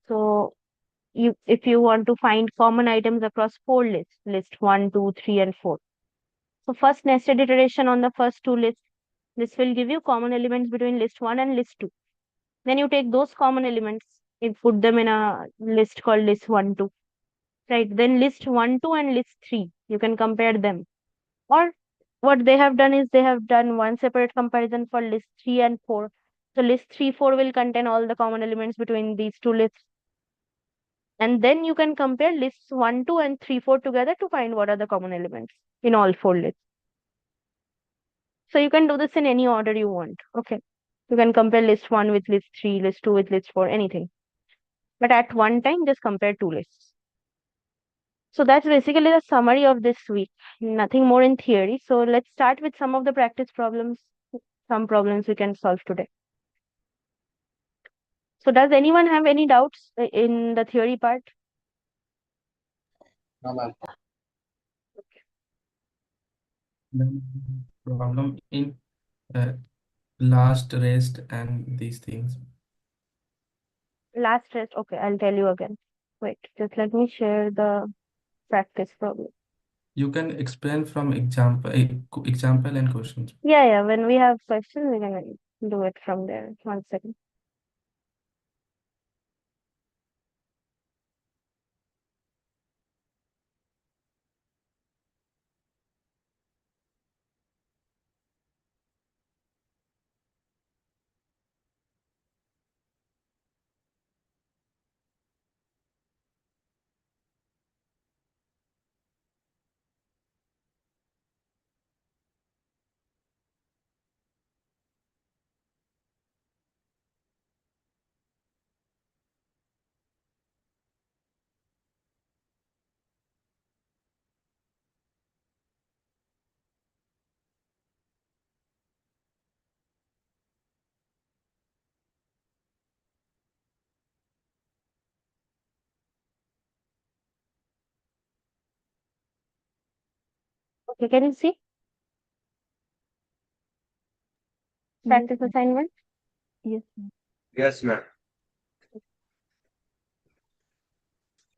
So if you want to find common items across 4 lists, list 1, 2, 3, and 4. So first nested iteration on the first 2 lists, this will give you common elements between list 1 and list 2. Then you take those common elements and put them in a list called list 1, 2. Right, then list 1, 2 and list 3, you can compare them. Or what they have done is they have done one separate comparison for list 3 and 4. So list 3, 4 will contain all the common elements between these two lists. And then you can compare lists 1, 2 and 3, 4 together to find what are the common elements in all 4 lists. So you can do this in any order you want. Okay. You can compare list 1 with list 3, list 2 with list 4, anything. But at one time, just compare 2 lists. So that's basically the summary of this week. Nothing more in theory. So let's start with some of the practice problems, some problems we can solve today. So does anyone have any doubts in the theory part? No, ma'am. Then problem in last rest and these things. Last test. Okay, I'll tell you again. Wait, just let me share the practice problem. You can explain from example and questions. Yeah. When we have questions, we can do it from there. 1 second. Okay, can you see? Practice ma'am. assignment. Yes, ma'am. Yes, ma'am.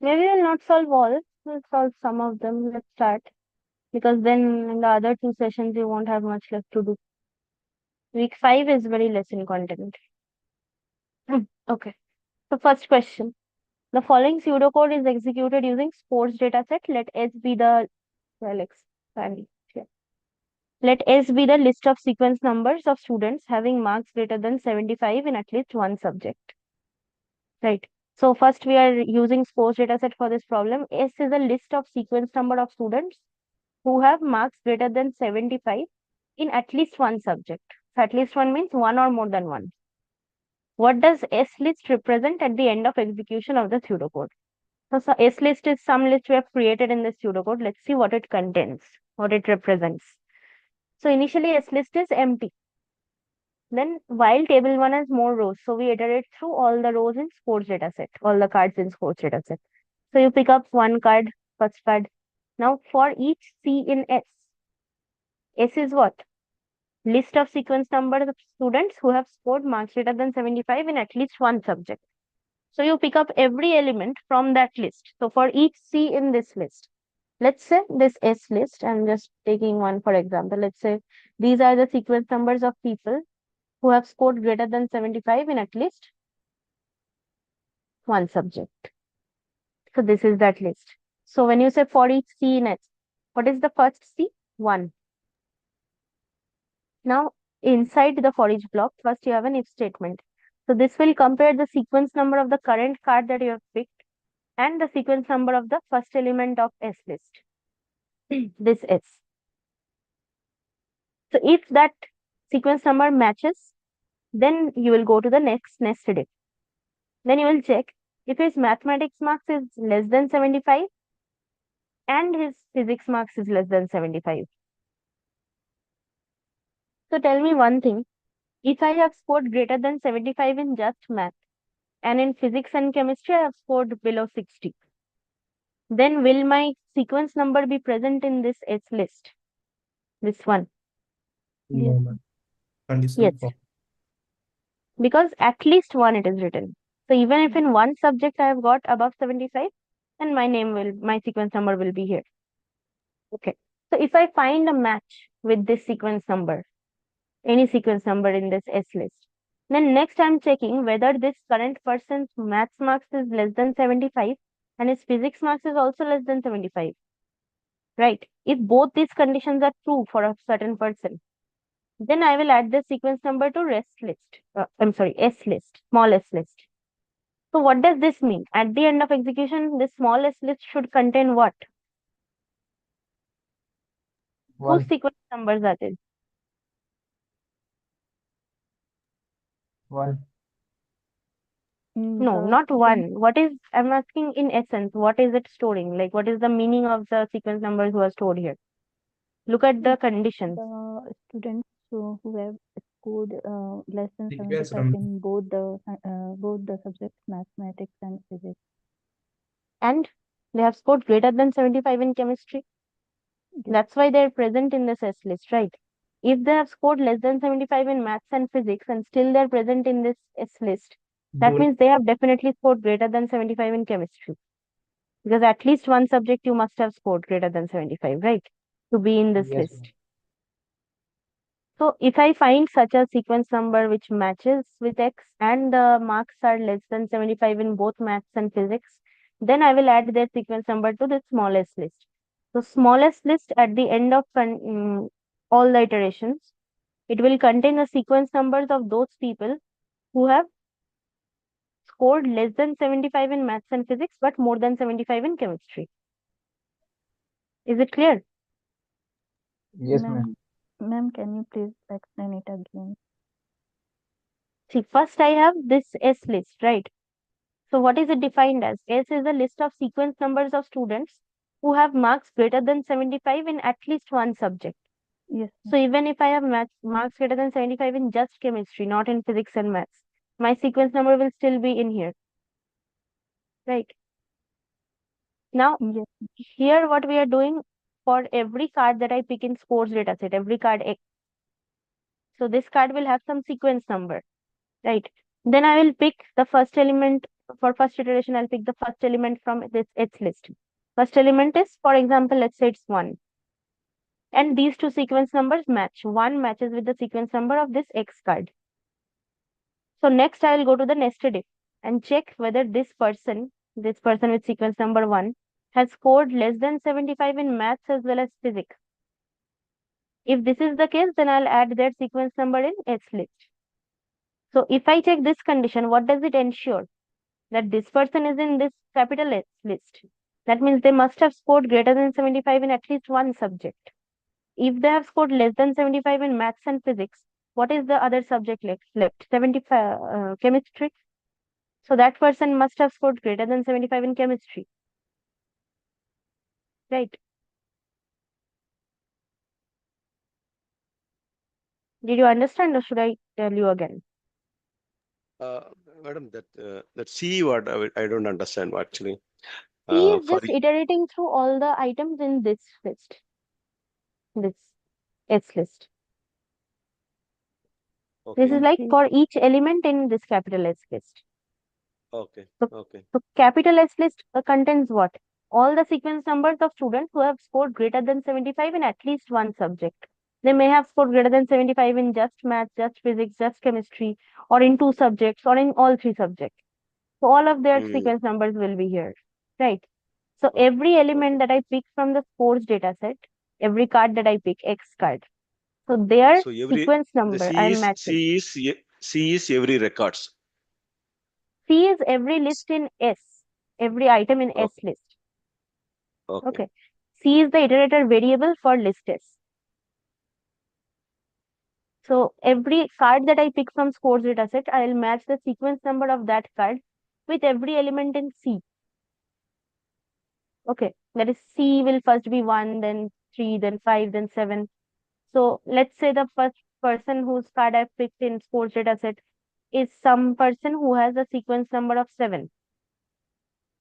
Maybe we'll not solve all. We'll solve some of them. Let's start. Because then in the other 2 sessions, you won't have much left to do. Week 5 is very less in content. Okay. So first question. The following pseudocode is executed using sports dataset. Let S be the Let S be the list of sequence numbers of students having marks greater than 75 in at least one subject. Right. So first we are using sports dataset for this problem. S is a list of sequence number of students who have marks greater than 75 in at least one subject. So at least one means one or more than one. What does S list represent at the end of execution of the pseudocode? So S list is some list we have created in this pseudocode. Let's see what it contains, what it represents. So initially S list is empty. Then while table 1 has more rows, so we iterate through all the rows in sports dataset, all the cards in sports dataset. So you pick up one card, first card. Now for each C in S, S is what? List of sequence number of students who have scored marks greater than 75 in at least one subject. So you pick up every element from that list. So for each C in this list, let's say this S list, I'm just taking one for example. Let's say these are the sequence numbers of people who have scored greater than 75 in at least one subject. So this is that list. So when you say for each C in S, what is the first C? 1. Now inside the for each block, first you have an if statement. So this will compare the sequence number of the current card that you have picked and the sequence number of the first element of S list. This S. So if that sequence number matches, then you will go to the next nested if. Then you will check if his mathematics marks is less than 75, and his physics marks is less than 75. So tell me one thing. If I have scored greater than 75 in just math and in physics and chemistry I have scored below 60, then will my sequence number be present in this S list? This one? No, Yes. ma'am. Condition Yes, false. because at least one it is written. So even if in one subject I have got above 75, then my sequence number will be here. Okay. So if I find a match with this sequence number, any sequence number in this S list, then next I'm checking whether this current person's maths marks is less than 75 and his physics marks is also less than 75. Right? If both these conditions are true for a certain person, then I will add the sequence number to S list. S list, small s list. So what does this mean? At the end of execution, this small s list should contain what? Whose One. sequence numbers are these? One. No, The not sequence, one. What is, I'm asking in essence, what is it storing? Like, what is the meaning of the sequence numbers who are stored here? Look at the conditions. the students who have scored less than Yes, 75 in both the subjects, mathematics and physics. And they have scored greater than 75 in chemistry. Yes. That's why they're present in this S list, right? If they have scored less than 75 in maths and physics and still they're present in this S list, that Those- means they have definitely scored greater than 75 in chemistry. Because at least one subject you must have scored greater than 75, right? To be in this Yes, list. So if I find such a sequence number which matches with X and the marks are less than 75 in both maths and physics, then I will add their sequence number to the smallest list. So smallest list at the end of all the iterations, it will contain the sequence numbers of those people who have scored less than 75 in maths and physics but more than 75 in chemistry. Is it clear? Yes, ma'am. Ma'am, can you please explain it again? See, first I have this S list, right? So what is it defined as? S is a list of sequence numbers of students who have marks greater than 75 in at least one subject. Yes. So even if I have marks greater than 75 in just chemistry, not in physics and maths, my sequence number will still be in here, right? Now, Yes. here what we are doing for every card that I pick in scores dataset, every card X. So this card will have some sequence number, right? Then I will pick the first element. For first iteration, I'll pick the first element from this H list. First element is, for example, let's say it's 1. And these two sequence numbers match. 1 matches with the sequence number of this X card. So next I will go to the nested if and check whether this person with sequence number 1 has scored less than 75 in maths as well as physics. If this is the case, then I'll add their sequence number in S list. So if I check this condition, what does it ensure? That this person is in this capital S list. That means they must have scored greater than 75 in at least one subject. If they have scored less than 75 in maths and physics, what is the other subject left? 75 chemistry. So that person must have scored greater than 75 in chemistry. Right? Did you understand or should I tell you again? Uh, Madam, that C word I don't understand actually. C is For just iterating through all the items in this list. This S list. This is okay, like for each element in this capital S list. okay, So, okay, so capital S list contains what? All the sequence numbers of students who have scored greater than 75 in at least one subject. They may have scored greater than 75 in just math, just physics, just chemistry, or in 2 subjects, or in all 3 subjects. So all of their Mm, sequence numbers will be here, right? So okay, every element okay. that I pick from the scores data set, every card that I pick, X card. So their So sequence the number I am matching. C is every records. C is every list in S, every item in S Okay, list. okay, Okay. C is the iterator variable for list S. So every card that I pick from scores dataset, I will match the sequence number of that card with every element in C. Okay, that is C will first be 1, then 3, then 5, then 7. So let's say the first person whose card I picked in sports data set is some person who has a sequence number of 7.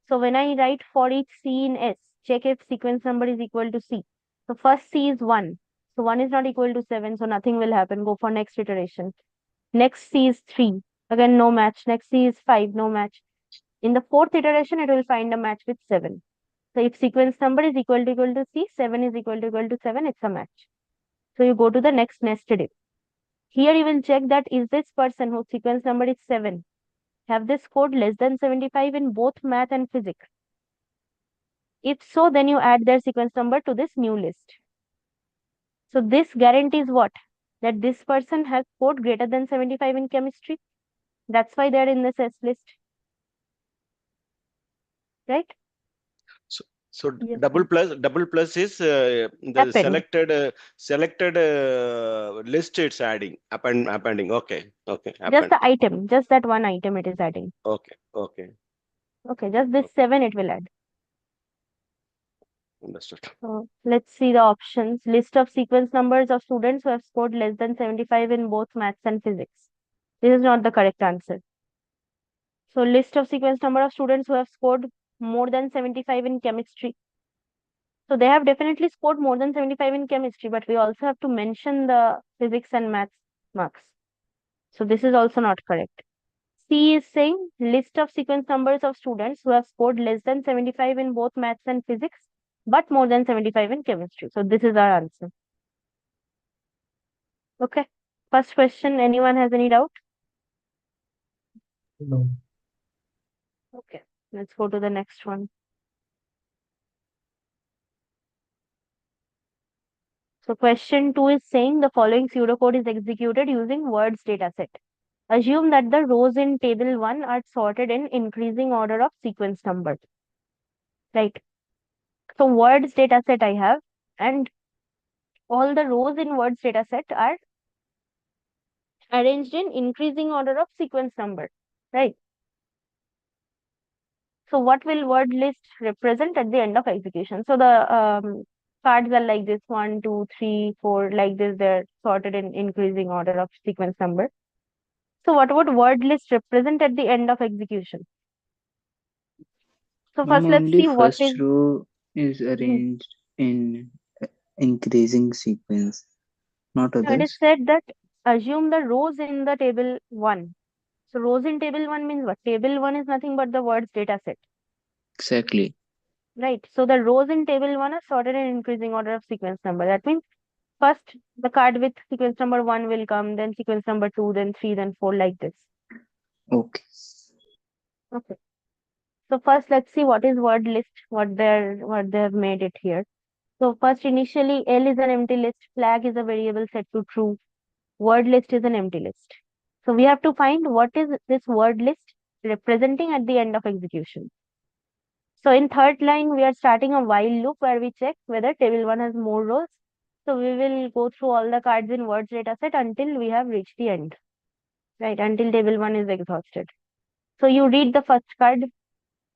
So when I write for each C in S, check if sequence number is equal to C. So first C is 1. So 1 is not equal to 7, so nothing will happen. Go for next iteration. Next C is 3. Again, no match. Next C is 5, no match. In the fourth iteration, it will find a match with 7. So if sequence number is equal to C, 7 is equal to 7, it's a match. So you go to the next nested if. Here you will check that is this person whose sequence number is 7, have they scored less than 75 in both math and physics? If so, then you add their sequence number to this new list. So this guarantees what? That this person has scored greater than 75 in chemistry. That's why they're in this S list. Right? So Yes, double ma'am. plus is the Append. selected list it's adding appending. Okay. Just Append. the item, just that one item it is adding. Okay. Okay, just this 7 it will add. Understood. So let's see the options. List of sequence numbers of students who have scored less than 75 in both maths and physics. This is not the correct answer. So list of sequence number of students who have scored more than 75 in chemistry. So they have definitely scored more than 75 in chemistry, but we also have to mention the physics and maths marks. So this is also not correct. C is saying list of sequence numbers of students who have scored less than 75 in both maths and physics, but more than 75 in chemistry. So this is our answer. Okay. First question, anyone has any doubt? No. Okay. Let's go to the next one. So question 2 is saying the following pseudocode is executed using words dataset. Assume that the rows in table 1 are sorted in increasing order of sequence number. Right. So words dataset I have, and all the rows in words dataset are arranged in increasing order of sequence number. Right. So what will word list represent at the end of execution? So the cards are like this 1, 2, 3, 4, like this. They're sorted in increasing order of sequence number. So what would word list represent at the end of execution? So first let's Only see what is. first row is arranged in increasing sequence, not No, it is others. said that assume the rows in the table 1. So rows in table 1 means what? Table 1 is nothing but the words data set. Exactly. Right. So the rows in table 1 are sorted in increasing order of sequence number. That means first the card with sequence number 1 will come, then sequence number 2, then 3, then 4, like this. Okay. Okay. So first let's see what is word list, what they have made it here. So first initially L is an empty list, flag is a variable set to true, word list is an empty list. So we have to find what is this word list representing at the end of execution. So in third line, we are starting a while loop where we check whether table 1 has more rows. So we will go through all the cards in words dataset until we have reached the end, right? Until table 1 is exhausted. So you read the first card.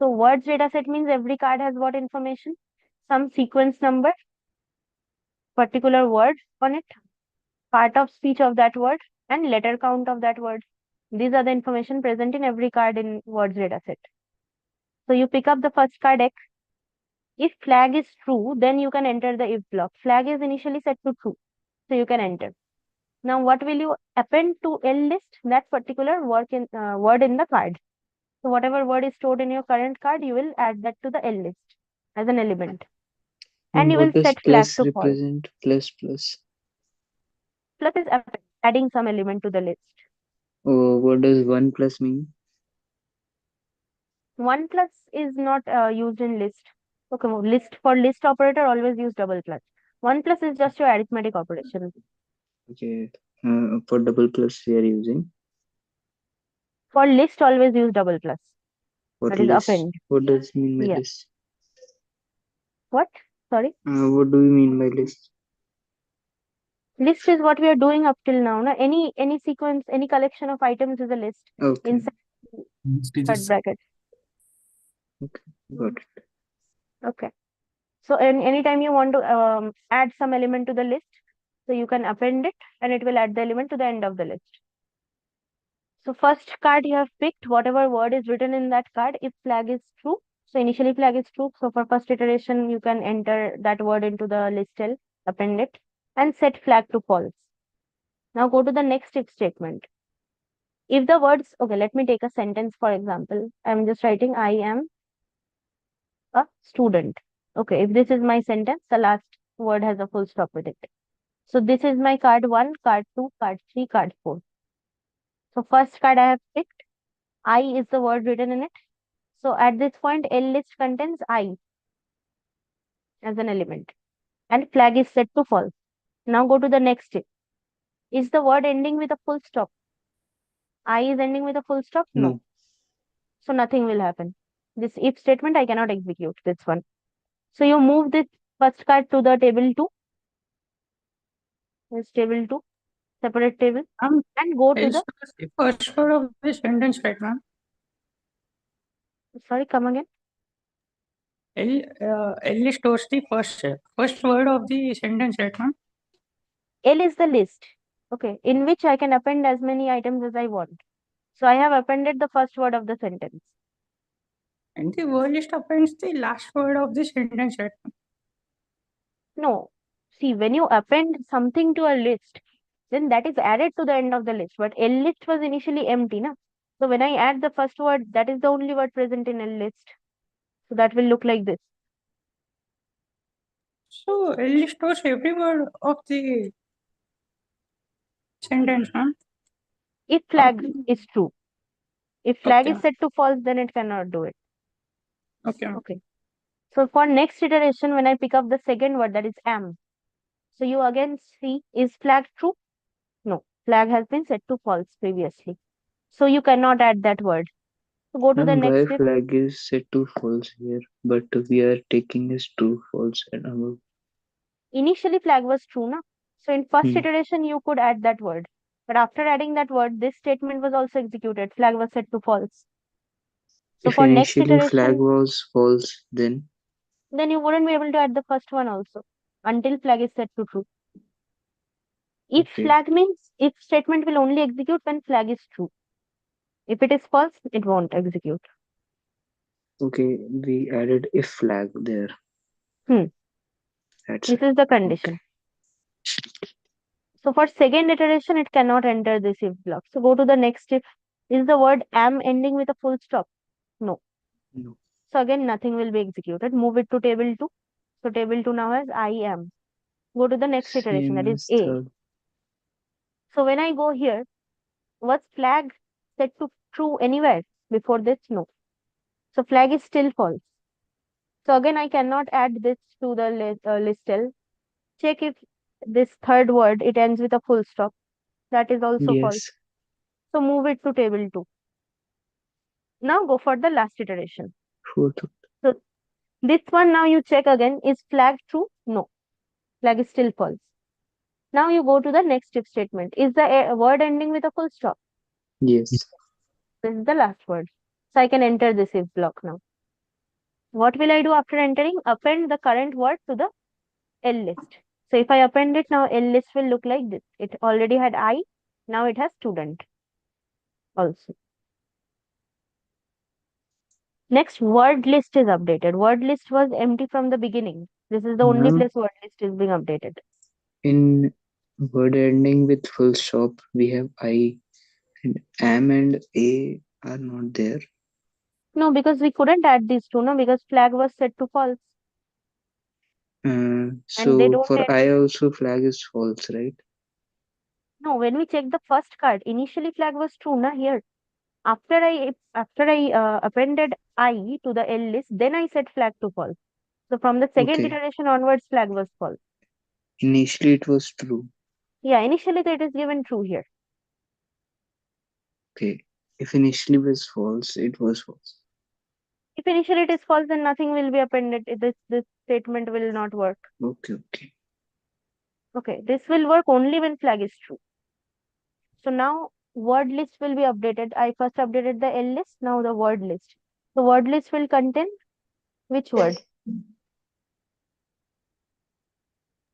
So words dataset means every card has what information? Some sequence number, particular word on it, part of speech of that word, and letter count of that word. These are the information present in every card in words dataset. So you pick up the first card X. If flag is true, then you can enter the if block. Flag is initially set to true, so you can enter. Now, what will you append to L list? That particular word in the card. So whatever word is stored in your current card, you will add that to the L list as an element, and you will What does set flag plus to false. represent? Plus. Plus is adding some element to the list. Oh, what does 1 plus mean? 1 plus is not used in list. Okay, list operator always use double plus. 1 plus is just your arithmetic operation. Okay. For double plus we are using. For list always use double plus. For That is list. append. What does mean by Yeah. list? What? Sorry. What do we mean by list? List is what we are doing up till now. Na? Any sequence, any collection of items is a list. Okay. Inside third bracket. Okay. Got it. Okay. So anytime you want to add some element to the list, so you can append it and it will add the element to the end of the list. So first card you have picked, whatever word is written in that card, if flag is true. So initially flag is true. So for first iteration, you can enter that word into the list cell, append it, and set flag to false. Now go to the next if statement. If the words, okay, let me take a sentence for example. I'm just writing, I am a student. Okay, if this is my sentence, the last word has a full stop with it. So this is my card 1, card 2, card 3, card 4. So first card I have picked, I is the word written in it. So at this point, L list contains I as an element and flag is set to false. Now go to the next step. Is the word ending with a full stop? I is ending with a full stop? No. No. So nothing will happen. This if statement, I cannot execute this one. So you move this first card to the table 2. This table 2, separate table, Um, and go to L the, stores the first word of the sentence, right, ma'am? sorry, come again. L stores the first word of the sentence, right, ma'am? L is the list, okay, in which I can append as many items as I want. So I have appended the first word of the sentence. And the word list appends the last word of the sentence, right, ma'am? No. See, when you append something to a list, then that is added to the end of the list. But L list was initially empty, na? So when I add the first word, that is the only word present in L list. So that will look like this. So L stores every word of the sentence, ma'am. If flag is true. If flag is Okay. set to false, then it cannot do it. Okay, ma'am. Okay. So for next iteration, when I pick up the second word, that is am. So you again see, is flag true? No. Flag has been set to false previously. So you cannot add that word. So go to the Ma'am, next why step. flag is set to false here, but we are taking as true, false, and above? Initially flag was true, na? So in first Hmm. iteration, you could add that word. But after adding that word, this statement was also executed. Flag was set to false. So If for next initially flag iteration, was false, then then you wouldn't be able to add the first one also until flag is set to true. If okay. flag means if statement will only execute when flag is true. If it is false, it won't execute. Okay, we added if flag there. Hmm. That's This is the condition. So for second iteration, it cannot enter this if block. So go to the next if. Is the word am ending with a full stop? No. no. So again, nothing will be executed. Move it to table 2. So table 2 now has I am. Go to the next iteration, that Same is as A. third. So when I go here, was flag set to true anywhere before this? No. So flag is still false. So again, I cannot add this to the list cell. Check if this third word, it ends with a full stop. That is also false. Yes. So move it to table 2. Now go for the last iteration. Fourth. So this one now you check again, is flag true? No. Flag is still false. Now you go to the next if statement. Is the word ending with a full stop? Yes. This is the last word. So I can enter this if block now. What will I do after entering? Append the current word to the L list. So if I append it now, L list will look like this. It already had I, now it has student also. Next, word list is updated. Word list was empty from the beginning. This is the only Ma'am, place word list is being updated. in word ending with full stop, we have I, and am and a are not there. No, because we couldn't add these two, no, because flag was set to false. And they So don't for end I with, also flag is false, right? no, when we check the first card, initially flag was true, na, here. After I appended I to the L list, then I set flag to false. So from the second Okay. iteration onwards, flag was false. Initially it was true. Yeah, initially it is given true here. Okay. If initially was false, it was false. If initially it is false, then nothing will be appended. This statement will not work. Okay, okay. Okay, this will work only when flag is true. So now word list will be updated. I first updated the L list, now the word list. The word list will contain which word?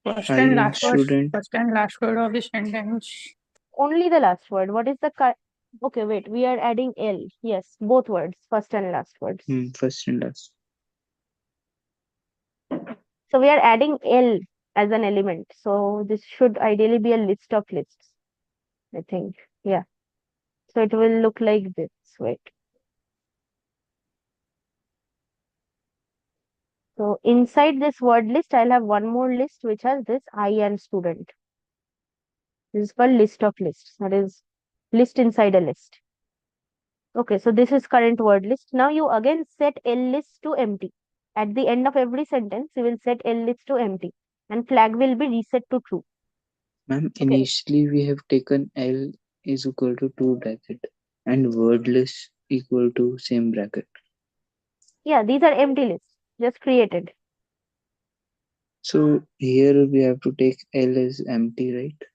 First I and and last word. student. First and last word of the sentence. Only the last word. What is the okay, wait, we are adding L. Yes, both words, first and last words. First and last. So we are adding L as an element. So this should ideally be a list of lists, I think. Yeah. So it will look like this. Wait. So inside this word list, I'll have one more list which has this I and student. This is called list of lists. That is list inside a list. Okay, so this is current word list. Now you again set L list to empty. At the end of every sentence, you will set L list to empty and flag will be reset to true. Ma'am, Okay. initially we have taken L is equal to 2 bracket and word list equal to same bracket. Yeah, these are empty lists, just created. So here we have to take L as empty, right?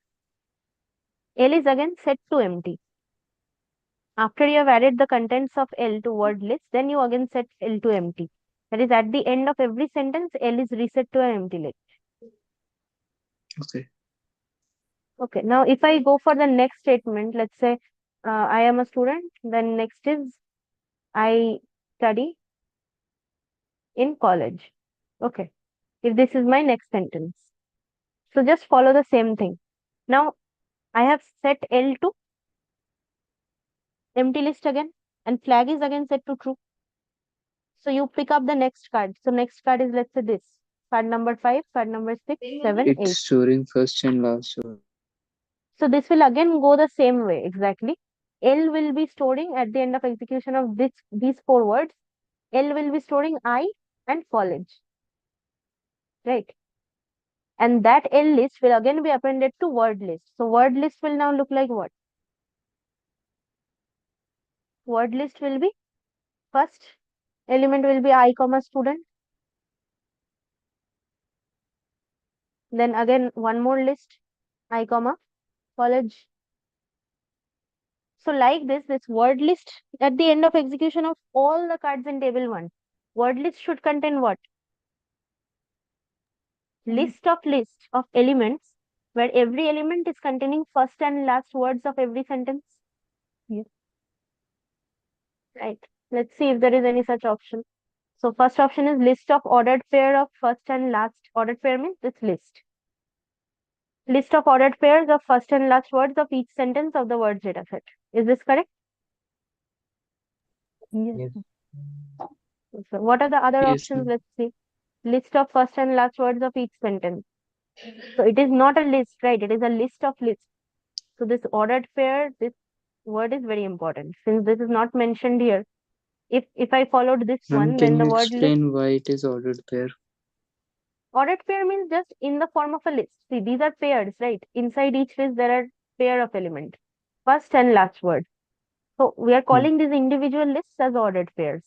L is again set to empty. After you have added the contents of L to word list, then you again set L to empty. That is, at the end of every sentence, L is reset to an empty list. Okay. Okay, now if I go for the next statement, let's say I am a student, then next is I study in college. Okay, if this is my next sentence. So just follow the same thing. Now I have set L to empty list again, and flag is again set to true. So you pick up the next card. So next card is, let's say, this card number 5, card number 6, 7, 8. It's storing first and last word. So this will again go the same way exactly. L will be storing at the end of execution of these 4 words. L will be storing I and college, right? And that L list will again be appended to word list. So word list will now look like what? Word list will be first element will be I comma student. Then again one more list, I comma college. So like this word list at the end of execution of all the cards in table 1, word list should contain what? List of elements where every element is containing first and last words of every sentence. Yes. Right. Let's see if there is any such option. So first option is list of ordered pair of first and last. Ordered pair means this list. List of ordered pairs of first and last words of each sentence of the words data set. Is this correct? Yes. So what are the other Yes, options? ma'am. Let's see. List of first and last words of each sentence. So it is not a list, right? It is a list of lists. So this ordered pair, this word is very important since this is not mentioned here. If I followed this Ma'am, one, can then the you word list. explain why it is ordered pair? Ordered pair means just in the form of a list. See, these are pairs, right? Inside each list, there are pair of elements, first and last word. So we are calling these individual lists as ordered pairs.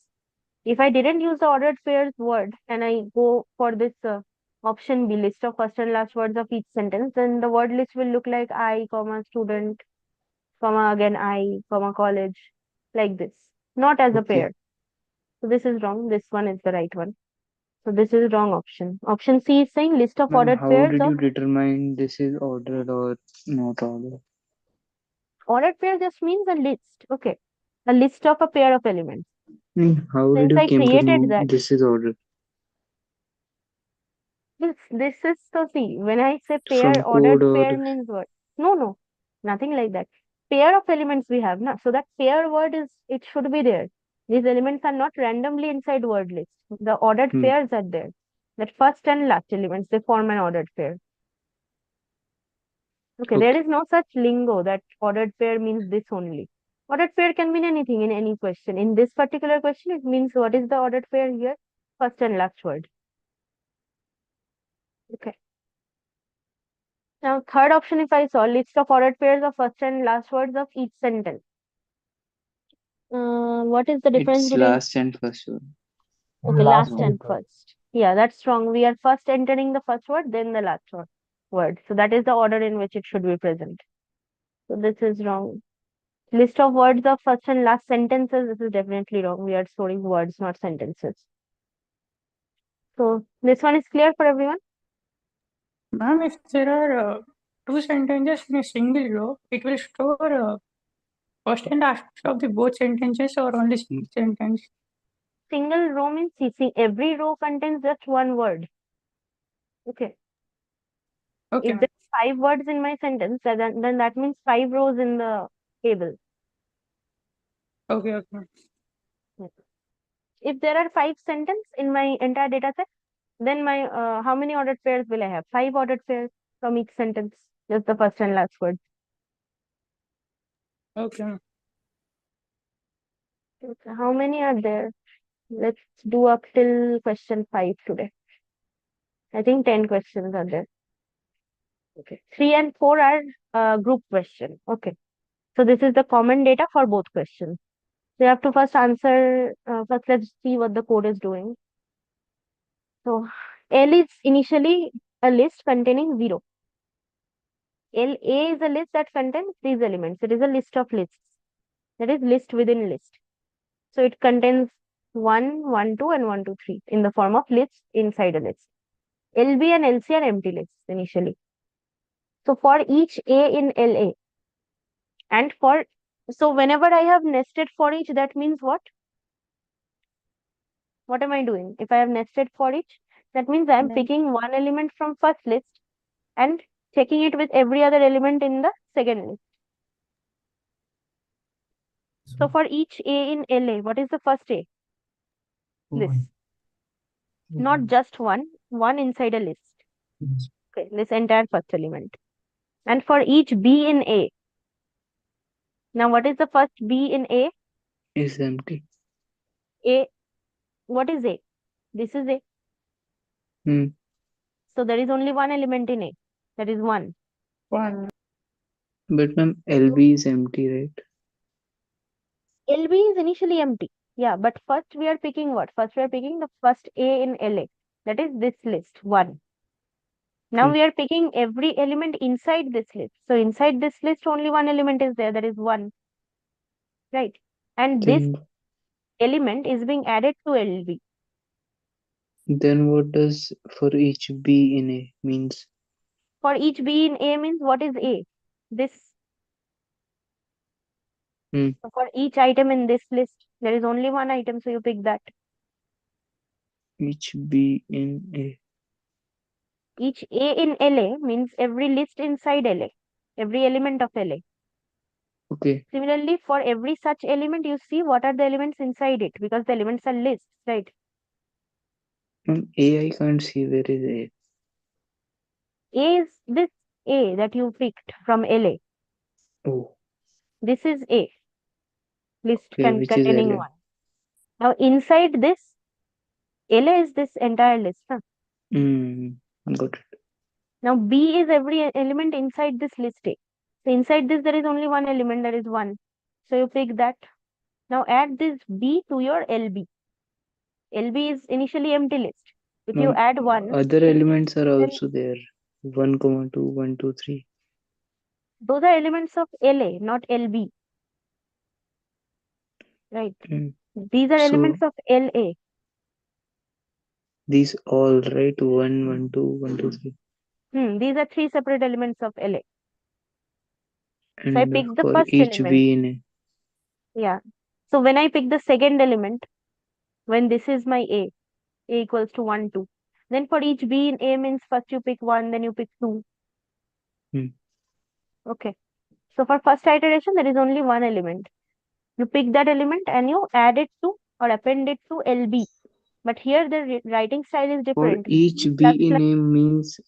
If I didn't use the ordered pairs word and I go for this option B, list of first and last words of each sentence, then the word list will look like I, comma, student, comma, again I, comma, college, like this, not as a Okay. pair. So this is wrong. This one is the right one. So this is wrong option. Option C is saying list of Ma'am, ordered how pairs did of you determine this is ordered or not ordered? ordered pair just means a list. Okay. A list of a pair of elements. How did Since you I came to created know that, this is ordered? this is, so see, when I say From pair, code ordered or pair means what? No, nothing like that. Pair of elements we have, na? So that pair word is, it should be there. These elements are not randomly inside word list. The ordered pairs are there. That first and last elements, they form an ordered pair. Okay, there Okay. is no such lingo that ordered pair means this only. Ordered pair can mean anything in any question. In this particular question, it means what is the ordered pair here? First and last word. Okay. Now, third option, if I saw list of ordered pairs of first and last words of each sentence. What is the difference It's between last and first one. okay, last and first? Yeah, that's wrong. We are first entering the first word, then the last word. So that is the order in which it should be present. So this is wrong. List of words of first and last sentences. This is definitely wrong. We are storing words, not sentences. So this one is clear for everyone? Ma'am, if there are two sentences in a single row, it will store first and last of the both sentences or only sentence. Single row means every row contains just one word. Okay. Okay, If ma'am. there's 5 words in my sentence, then that means 5 rows in the table. Okay, okay, ma'am. If there are 5 sentences in my entire data set, then my how many ordered pairs will I have? 5 ordered pairs from each sentence, just the first and last word. Okay, ma'am. Okay, how many are there? Let's do up till question 5 today. I think 10 questions are there. Okay, 3 and 4 are group question. Okay, so this is the common data for both questions. So you have to first answer. First, let's see what the code is doing. So L is initially a list containing 0. LA is a list that contains these elements. It is a list of lists. That is list within list. So it contains 1, 1, 2, and 1, 2, 3 in the form of lists inside a list. LB and LC are empty lists initially. So for each A in LA, and so whenever I have nested for each, that means what? What am I doing? If I have nested for each, that means I am Then- picking one element from first list and checking it with every other element in the second list. So for each A in LA, what is the first A? This. Not just one inside a list. Yes. Okay, this entire first element. And for each B in A. Now what is the first B in A? Is empty. A, what is A? This is A. Hmm. So there is only one element in A. That is 1. One. But ma'am, LB is empty, right? LB is initially empty. Yeah, but first we are picking what? First we are picking the first A in LA. That is this list, 1. Now we are picking every element inside this list. So inside this list, only one element is there, that is 1. Right? And this Then element is being added to LB. then what does for each B in A means? For each B in A means what is A? This. Hmm. So for each item in this list, there is only one item, so you pick that. Each B in A. Each A in LA means every list inside LA, every element of LA. Okay. Similarly, for every such element, you see what are the elements inside it, because the elements are lists, right? Ma'am, A I can't see where is A. A is this A that you picked from LA. Oh, This is A, list okay, which is containing LA? 1. Now inside this, LA is this entire list. Huh? Got it. Now B is every element inside this list A. So inside this, there is only one element, that is 1. So you pick that. Now add this B to your LB. LB is initially empty list. If you Ma'am, add 1, other elements are then also there. 1, 2, 1, 2, 3. those are elements of LA, not LB. Right? Hmm. These are elements So of LA. these all right? 1, 1, 2, 1, 2, 3. These are 3 separate elements of LA. So I And pick the for first each element. B in A. Yeah. So when I pick the second element, when this is my A equals to 1, 2. Then for each B in A means first you pick 1, then you pick 2. Hmm. Okay. So for first iteration, there is only one element. You pick that element and you add it to or append it to LB. But here the writing style is For different. each B Plus, in plus, A means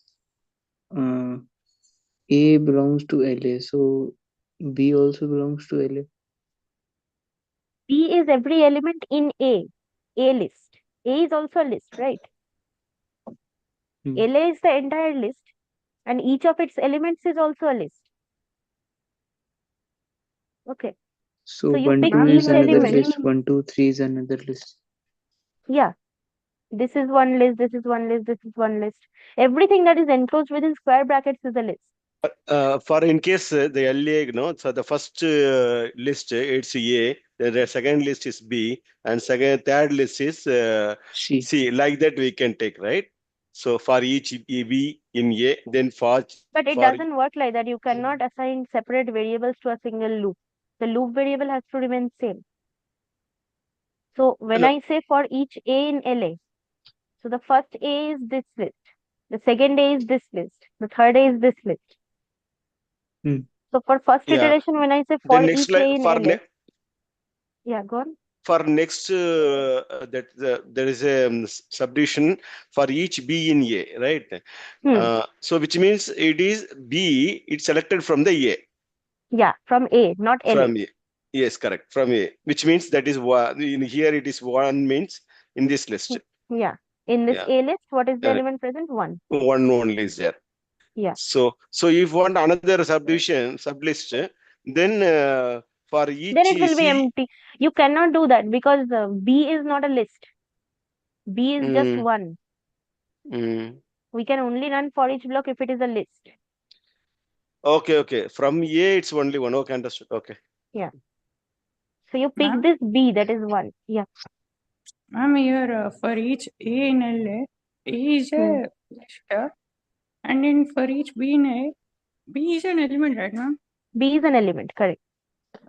A belongs to LA. So B also belongs to LA. B is every element in A list. A is also a list, right? Hmm. LA is the entire list, and each of its elements is also a list. Okay. So So you 1, pick 2 each is another element. list. 1, 2, 3 is another list. Yeah. This is one list, this is one list, this is one list. Everything that is enclosed within square brackets is a list. For in case the LA, so the first list it's A, then the second list is B, and third list is C. C. Like that we can take, right? So for each B in A, then But it for doesn't work like that. You cannot assign separate variables to a single loop. The loop variable has to remain same. So when No. I say for each A in LA, so the first A is this list, the second A is this list, the third A is this list. Hmm. So for first Yeah. iteration, when I say for Then next each A line in for LA, yeah, go on. for next there is a subdivision for each B in A, right? So which means it is B, it's selected from the A. Yeah, from A, not LA. From A. Yes, correct. From A, which means that is one. In here it is one means in this list. Yeah. In this Yeah. A list, what is the Uh, element present? 1. One only is there. Yeah. So if you want another subdivision, sublist, then for each Then it will be C, empty. You cannot do that because B is not a list. B is just mm, 1. mm. We can only run for each block if it is a list. Okay. From A, it's only one. Okay, understood. Okay. Yeah. So you pick Ma'am, this B, that is 1. Yeah. ma'am, here for each A in LA, A is a lister, and in for each B in A, B is an element, right, ma'am? B is an element, correct.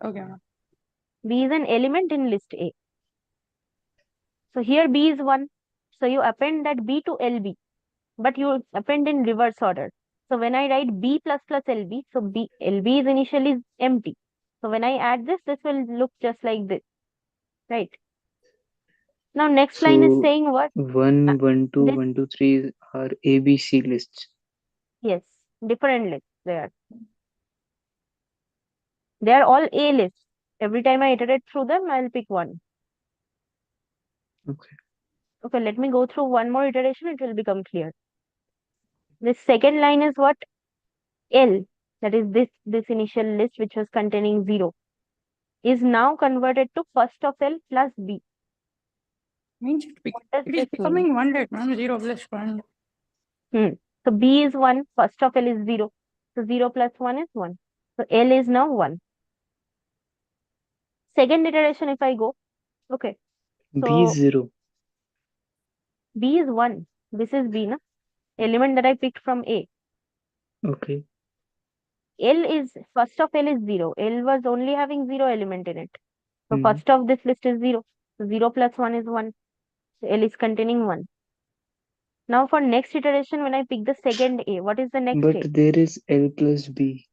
Okay, ma'am. B is an element in list A. So here B is 1. So you append that B to LB, but you append in reverse order. So when I write B plus plus LB, so LB is initially empty. So when I add this will look just like this, right? Now next line is So saying what? 1, 1, 2, This, 1, 2, 3 are ABC lists. yes, different lists there. They are all A lists. Every time I iterate through them, I'll pick one. Okay. Okay, let me go through one more iteration, it will become clear. This second line is what? L, that is this initial list which was containing 0, is now converted to first of L plus B. Means What does it is this mean? becoming 1, right, ma'am? 0 plus 1. So B is 1, first of L is 0. So 0 plus 1 is 1. So L is now 1. Second iteration if I go, okay. B is So 0. B is 1. This is B, na? Element that I picked from A. Okay. L is, first of L is 0. L was only having 0 element in it. So Hmm. first of this list is 0. So 0 plus 1 is 1. So L is containing 1. Now for next iteration, when I pick the second A, what is the next But A? there is L plus B.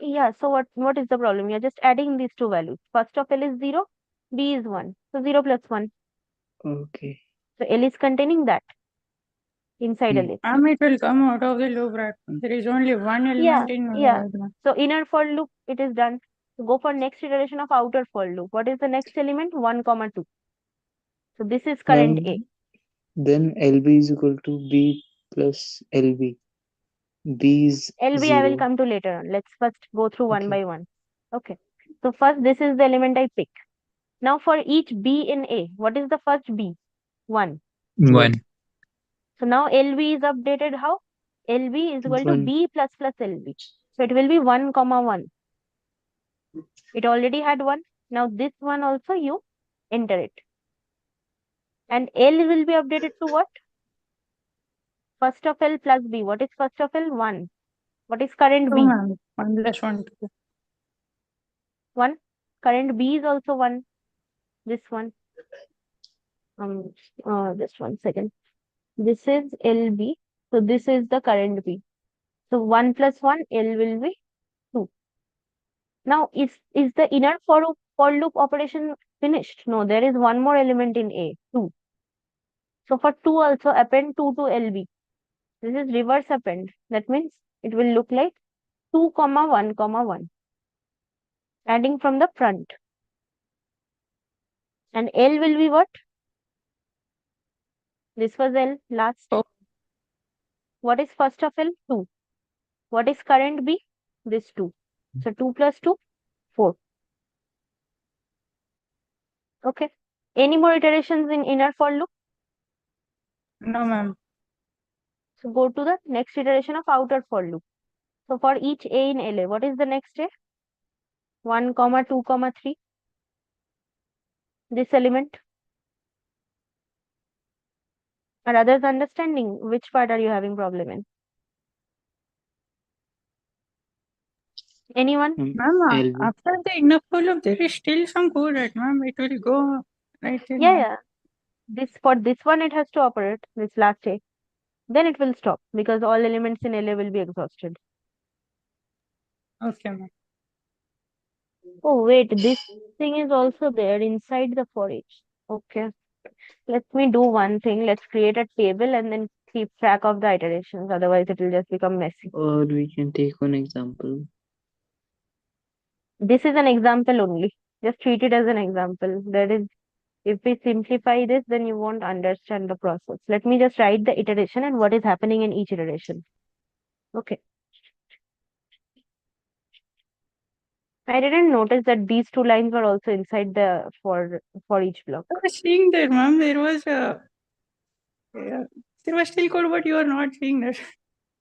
Yeah, so what is the problem? You're just adding these two values. First of L is 0, B is 1. So 0 plus 1. Okay. So L is containing that inside a list. Ma'am, it will come out of the loop, right? There is only one element in Yeah. the So inner for loop, it is done. So go for next iteration of outer for loop. What is the next element? 1, 2. So this is current A. Then LB is equal to B plus LB. B is LB I will 0. come to later on. Let's first go through one Okay. by one. Okay. So first, this is the element I pick. Now for each B in A, what is the first B? 1. 1. So now LB is updated how? LB is equal to 1. B plus plus LB. So it will be 1, 1. It already had 1. Now this one also you enter it. And L will be updated to what? First of L plus B. What is first of L? 1. What is current 2, B? ma'am. 1 plus 1, 2. 1. Current B is also 1. This one. Just 1 second. This is LB. So this is the current B. So 1 plus 1, L will be 2. Now, is the inner for loop operation finished? No, there is one more element in A, 2. So for 2 also append 2 to LB. This is reverse append. That means it will look like 2, 1, 1. Adding from the front. And L will be what? This was L last. Oh. What is first of L? 2. What is current B? This 2. So 2 plus 2, 4. Okay. Any more iterations in inner for loop? No, ma'am. So go to the next iteration of outer for loop. So for each A in LA, what is the next A? 1, 2, 3. This element. Are others understanding? Which part are you having problem in? Anyone? Ma'am, LB. after the inner column, there is still some code, right, ma'am? It will go right in. Yeah. For this one it has to operate, this last A. Then it will stop because all elements in LA will be exhausted. Okay, ma'am. Oh wait, this thing is also there inside the for each. Okay. Let me do one thing. Let's create a table and then keep track of the iterations. Otherwise it will just become messy. Or we can take one example. This is an example only. Just treat it as an example. That is, if we simplify this, then you won't understand the process. Let me just write the iteration and what is happening in each iteration. Okay. I didn't notice that these two lines were also inside the for each block. I was seeing that, ma'am. There was still code, but you are not seeing that.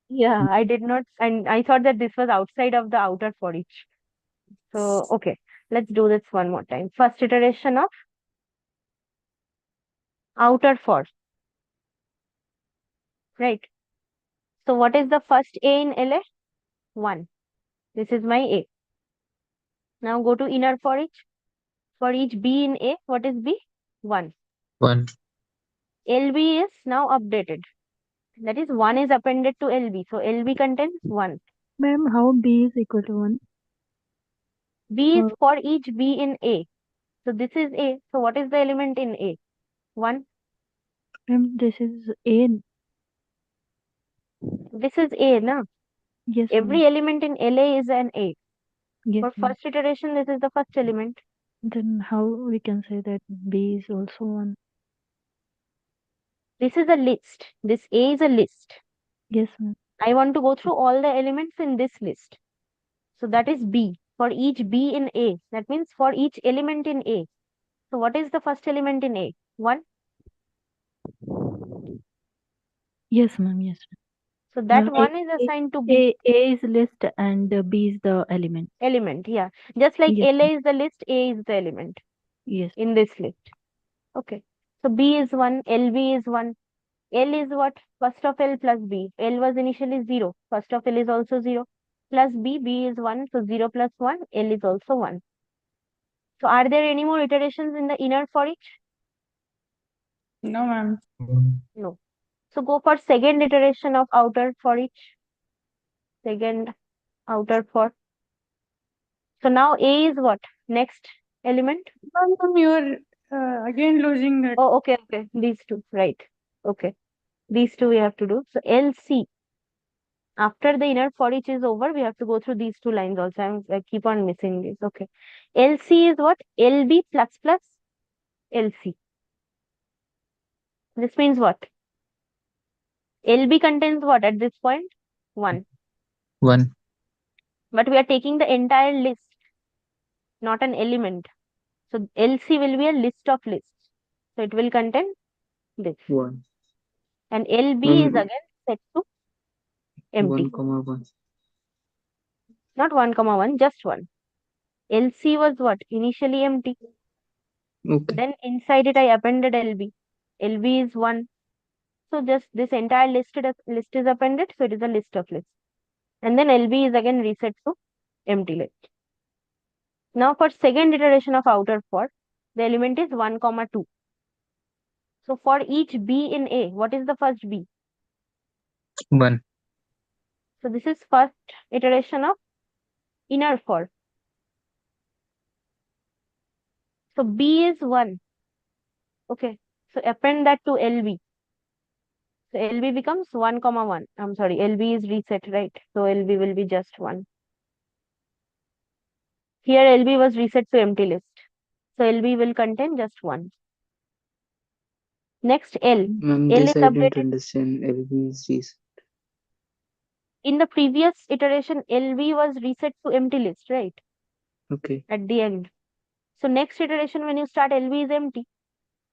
Yeah, I did not, and I thought that this was outside of the outer for each. So, okay, let's do this one more time. First iteration of outer for, right? So, what is the first A in LA? 1. This is my A. Now go to inner for each. For each B in A, what is B? 1. 1. LB is now updated. That is 1 is appended to LB. So, LB contains 1. Ma'am, how B is equal to 1? B is for each B in A. So, this is A. So, what is the element in A? 1. Ma'am, this is A. This is A, na? Yes, Every ma'am. element in LA is an A. Yes, For ma'am. first iteration, this is the first element. Then how we can say that B is also 1? This is a list. This A is a list. Yes, ma'am. I want to go through all the elements in this list. So that is B. For each B in A. That means for each element in A. So what is the first element in A? 1. Yes, ma'am. Yes, ma'am. So that Ma'am, 1 is assigned to B. A is list and B is the element. Element, yeah. Just like Yes, LA is the list, A is the element Yes. in this list. Okay. So B is 1, LB is 1. L is what? First of L plus B. L was initially 0. First of L is also 0. Plus B, B is 1. So 0 plus 1, L is also 1. So are there any more iterations in the inner for each? No, ma'am. No. So go for second iteration of outer for each. Second outer for. So now A is what? Next element? Ma'am, you are again losing that. Oh, okay, okay. These two, right. Okay. These two we have to do. So LC. After the inner for each is over, we have to go through these two lines also. I keep on missing these. Okay. LC is what? LB plus plus LC. This means what? LB contains what at this point? 1. 1. But we are taking the entire list, not an element. So LC will be a list of lists. So it will contain this. 1. And LB is again set to empty. 1, 1. Not 1, 1, just 1. LC was what? Initially empty. Okay. Then inside it I appended LB. LB is 1. So just this entire list is appended. So it is a list of lists. And then LB is again reset to empty list. Now for second iteration of outer for, the element is 1, 2. So for each B in A, what is the first B? 1. So this is first iteration of inner for. So B is 1. Okay. So append that to LB. So LB becomes 1, 1. I'm sorry, LB is reset, right? So LB will be just 1. Here LB was reset to empty list. So LB will contain just 1. Next L. Ma'am, L this is I didn't updated. understand. LB is reset. In the previous iteration, LB was reset to empty list, right? Okay. At the end. So next iteration, when you start, LB is empty.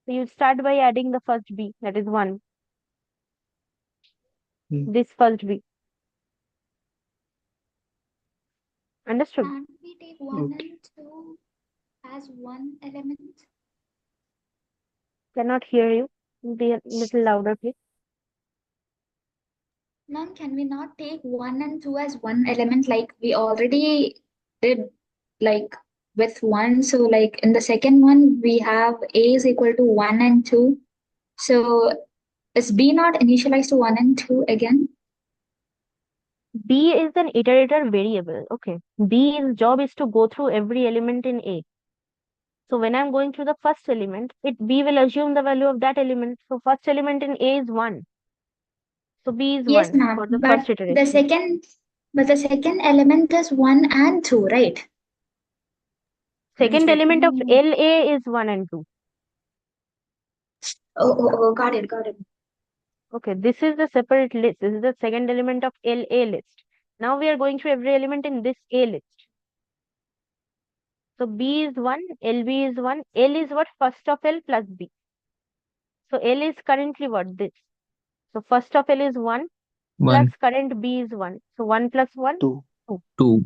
So you start by adding the first B, that is 1. This first B. Understood? Can't we take 1 and 2 as one element? Cannot hear you. Be a little louder, please. Ma'am, can we not take 1 and 2 as one element like we already did like with 1? So like in the second one, we have A is equal to 1 and 2. So is B not initialized to 1 and 2 again? B is an iterator variable. Okay. B's job is to go through every element in A. So when I'm going through the first element, B will assume the value of that element. So first element in A is 1. So B is Yes, 1 ma'am. for the But first iteration. the second element is 1 and 2, right? Second element of LA is 1 and 2. Oh, got it. Okay, this is the separate list. This is the second element of LA list. Now we are going through every element in this A list. So B is 1, LB is 1. L is what? First of L plus B. So L is currently what? This. So first of L is 1 plus 1, current B is 1. So 1 plus 1, 2, 2. 2.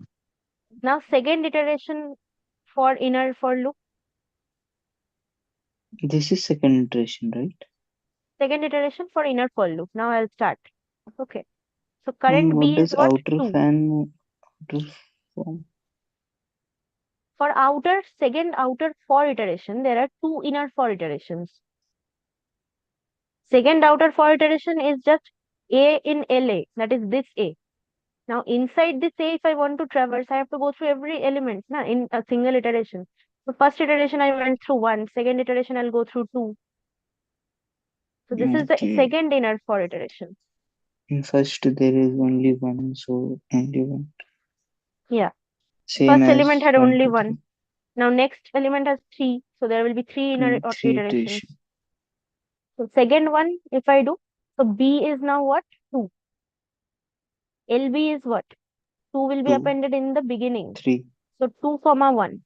Now second iteration for inner for loop. This is second iteration, right? Second iteration for inner for loop. Now I'll start. Okay. So And current what B is does what? outer 2. outer form? For second outer for iteration, there are 2 inner for iterations. Second outer for iteration is just A in LA, that is this A. Now inside this A, if I want to traverse, I have to go through every element in a single iteration. So first iteration I went through 1, second iteration I'll go through 2. So this is the Okay. second inner for iteration. In first there is only 1, so only 1. Yeah. Same First as element had 1, only 2, 1. 3. Now next element has 3. So there will be 3 inner 3 iterations. iteration. So second one, if I do, so B is now what? 2. LB is what? 2 will be 2, appended in the beginning. 3. So 2 comma 1.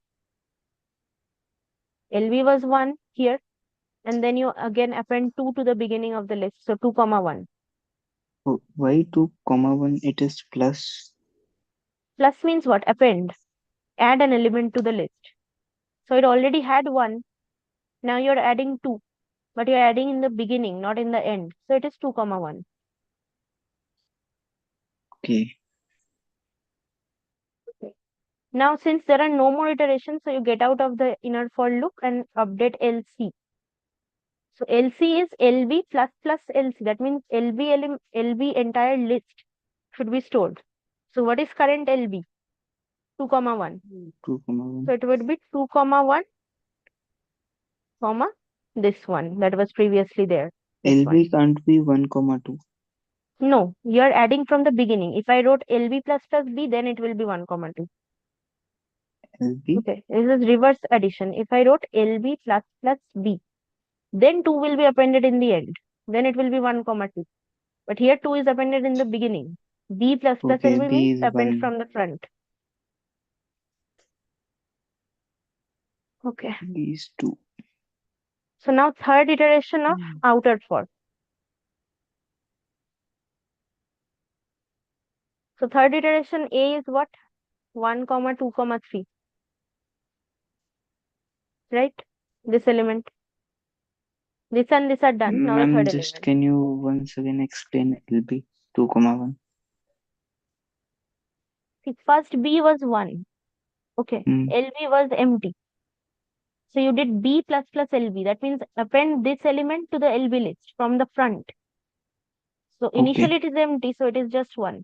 LB was 1 here. And then you again append 2 to the beginning of the list. So 2 comma 1. Oh, why 2 comma 1? It is plus. Plus means what? Append. Add an element to the list. So it already had 1. Now you're adding 2. But you're adding in the beginning, not in the end. So it is 2 comma 1. Okay. Now since there are no more iterations, so you get out of the inner for loop and update LC. So LC is LB plus plus LC. That means LB entire list should be stored. So what is current LB? 2 comma 1. 2 comma 1. So it would be 2 comma 1 comma this one that was previously there. LB can't be 1 comma 2. No, you are adding from the beginning. If I wrote LB plus plus B, then it will be 1 comma 2. LB. Okay, this is reverse addition. If I wrote LB plus plus B, then 2 will be appended in the end. Then it will be 1 comma 2. But here 2 is appended in the beginning. B plus plus Okay, LB B means is append 1. from the front. Okay. B is 2. So now third iteration of outer for. So third iteration A is what? 1 comma 2 comma 3. Right? This element. This and this are done. Now the Ma'am, third just element. can you once again explain LB 2 comma 1? See, first B was 1. Okay. LB was empty. So you did B plus plus LB. That means append this element to the LB list from the front. So initially it is empty, so it is just 1.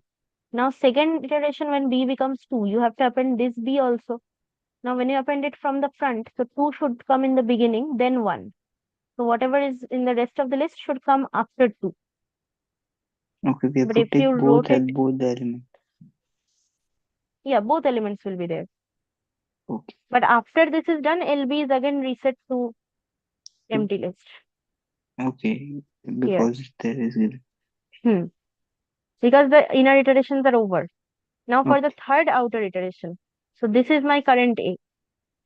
Now second iteration when B becomes 2, you have to append this B also. Now when you append it from the front, so 2 should come in the beginning, then 1. So whatever is in the rest of the list should come after 2. Okay, we have But to if take you both wrote as it, both the elements. yeah, both elements will be there. Okay. But after this is done, LB is again reset to empty list. Okay, because there is Because the inner iterations are over. Now for the third outer iteration. So this is my current A.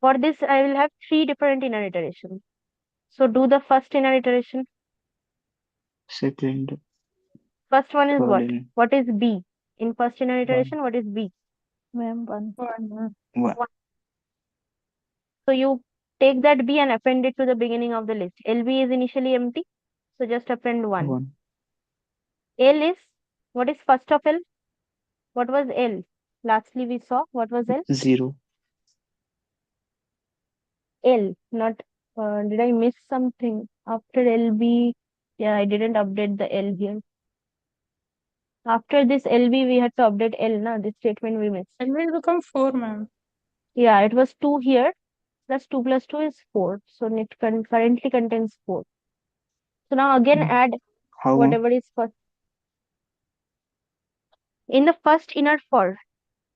For this, I will have 3 different inner iterations. So do the first inner iteration. second. First one is Third what? inner. What is B? In first inner iteration, what is B? Ma'am, 1. 1. So you take that B and append it to the beginning of the list. LB is initially empty. So just append 1. 1. L is What is first of L? What was L? Lastly, we saw what was L? 0. L, not, did I miss something? After LB, yeah, I didn't update the L here. After this LB, we had to update L, na? This statement we missed. It will become 4, ma'am. Yeah, it was 2 here, plus 2 plus 2 is 4. So it currently contains 4. So now again add How, ma'am? whatever is first. In the first inner for,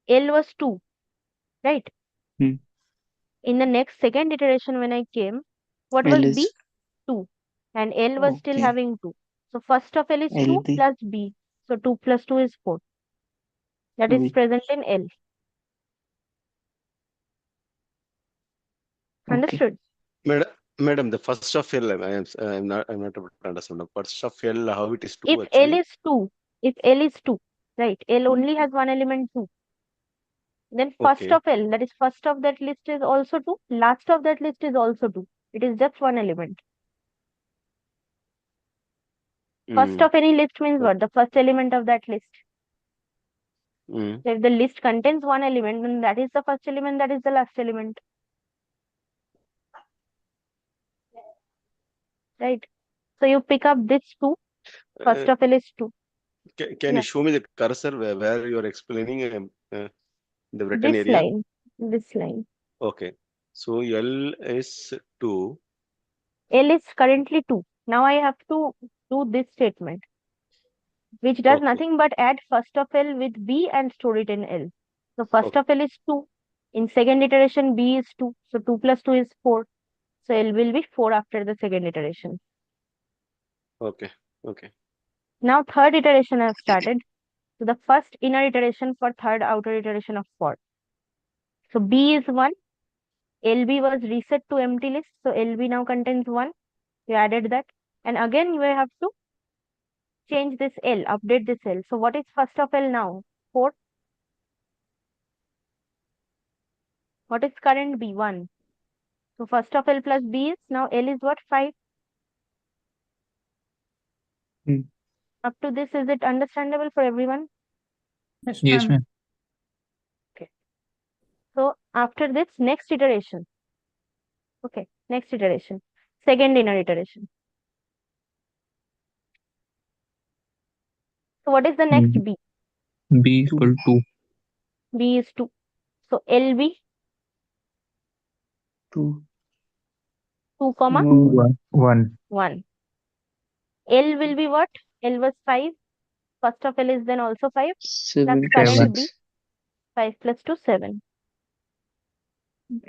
L was 2, right? Hmm. In the next second iteration when I came, what L was is B? 2. And L was still okay. having 2. So first of L is 2 LB. plus B. So 2 plus 2 is 4. That is B. present in L. Okay. Understood? Madam, the first of L, I'm not able to understand. The first of L, how it is 2 If L actually? is 2, if L is 2, right? L only has one element 2. Then first Okay. of L, that is first of that list is also 2. Last of that list is also 2. It is just one element. First Mm. of any list means what? The first element of that list. Mm. So if the list contains one element, then that is the first element, that is the last element. Right? So you pick up this 2. First of L is 2. Can Yeah. you show me the cursor where you are explaining the written This area? line. This line. Okay. So L is 2. L is currently 2. Now I have to do this statement, which does Okay. nothing but add first of L with B and store it in L. So first Okay. of L is 2. In second iteration, B is 2. So 2 plus 2 is 4. So L will be 4 after the second iteration. Okay. Okay. Now third iteration I have started. So the first inner iteration for third outer iteration of for. So B is 1. LB was reset to empty list. So LB now contains 1. You added that. And again you have to change this L, update this L. So what is first of L now? 4. What is current B? 1. So first of L plus B is now L is what? 5. Hmm. Up to this, is it understandable for everyone? Yes, Yes, ma'am. ma'am. Okay. So after this, next iteration. Okay, next iteration. Second inner iteration. So what is the next B? B equal 2. B is 2. So LB 2. 2 comma 1. 1. L will be what? L was 5. First of L is then also 5. Plus 7 plus current B. 6. 5 plus 2, 7.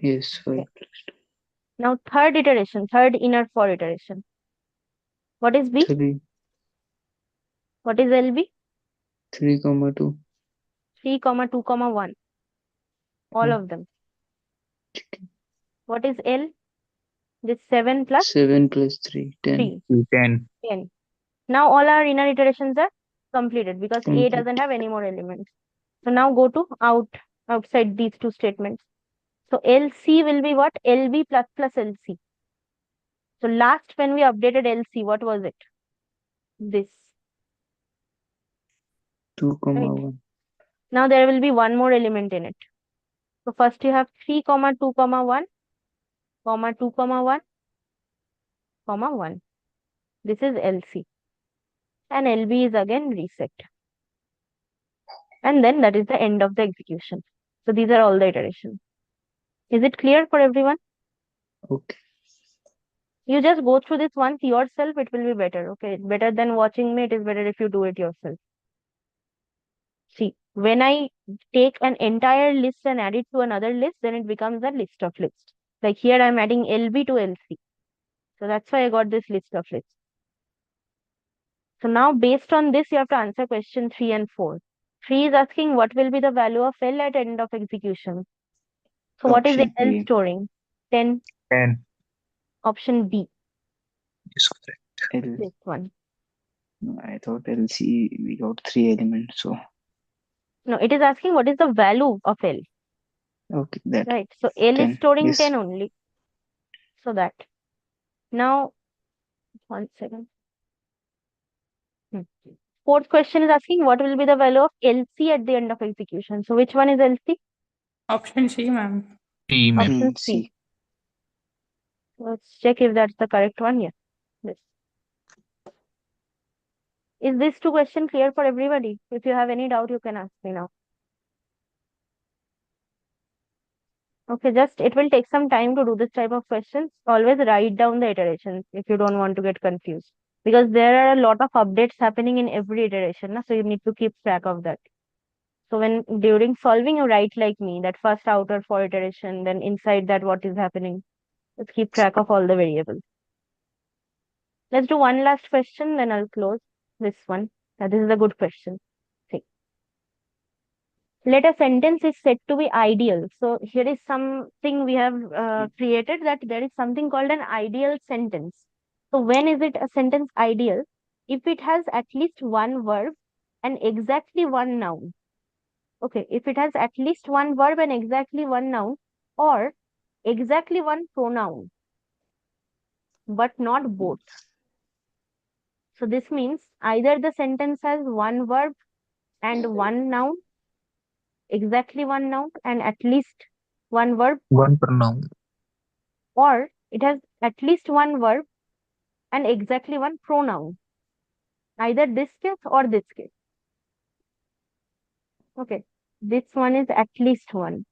Yes, 5 Okay. Now third iteration, third inner for iteration. What is B? 3. What is LB? 3 comma 2. 3 comma 2 comma 1. All Hmm. of them. What is L? This 7 plus 7 plus 3. 10. 10. Now all our inner iterations are completed because A Complete. doesn't have any more elements. So now go to outside these two statements. So LC will be what? LB plus plus LC. So last when we updated LC, what was it? This. 2 comma Right. 1. Now there will be one more element in it. So first you have 3 comma 2 comma 1 comma 2 comma 1 comma 1. This is LC. And LB is again reset. And then that is the end of the execution. So these are all the iterations. Is it clear for everyone? Okay. You just go through this once yourself, it will be better. Okay, better than watching me, it is better if you do it yourself. See, when I take an entire list and add it to another list, then it becomes a list of lists. Like here I'm adding LB to LC. So that's why I got this list of lists. So now based on this, you have to answer question 3 and 4. 3 is asking what will be the value of L at end of execution. So what is Option L A. storing? 10. 10. Option B. Is correct. L. This one. I thought LC we got 3 elements, so No, it is asking what is the value of L. okay, that Right. So L is 10. storing Yes. 10 only. So that. Now, 1 second. Fourth question is asking what will be the value of LC at the end of execution. So which one is LC? Option C, ma'am. C, ma'am. Option C. Let's check if that's the correct one. Yeah. This. Is this two question clear for everybody? If you have any doubt, you can ask me now. Okay, just it will take some time to do this type of questions. Always write down the iterations if you don't want to get confused. Because there are a lot of updates happening in every iteration, so you need to keep track of that. So when during solving, you write like me, that first outer for iteration, then inside that what is happening. Let's keep track of all the variables. Let's do one last question, then I'll close this one. This is a good question. See. Let a sentence is said to be ideal. So here is something we have created, that there is something called an ideal sentence. So when is it a sentence ideal? If it has at least one verb and exactly one noun. Okay, if it has at least one verb and exactly one noun, or exactly one pronoun, but not both. So this means either the sentence has one verb and one noun, exactly one noun, and at least one verb, One pronoun. or it has at least one verb and exactly one pronoun. Either this case or this case. Okay, this one is at least one.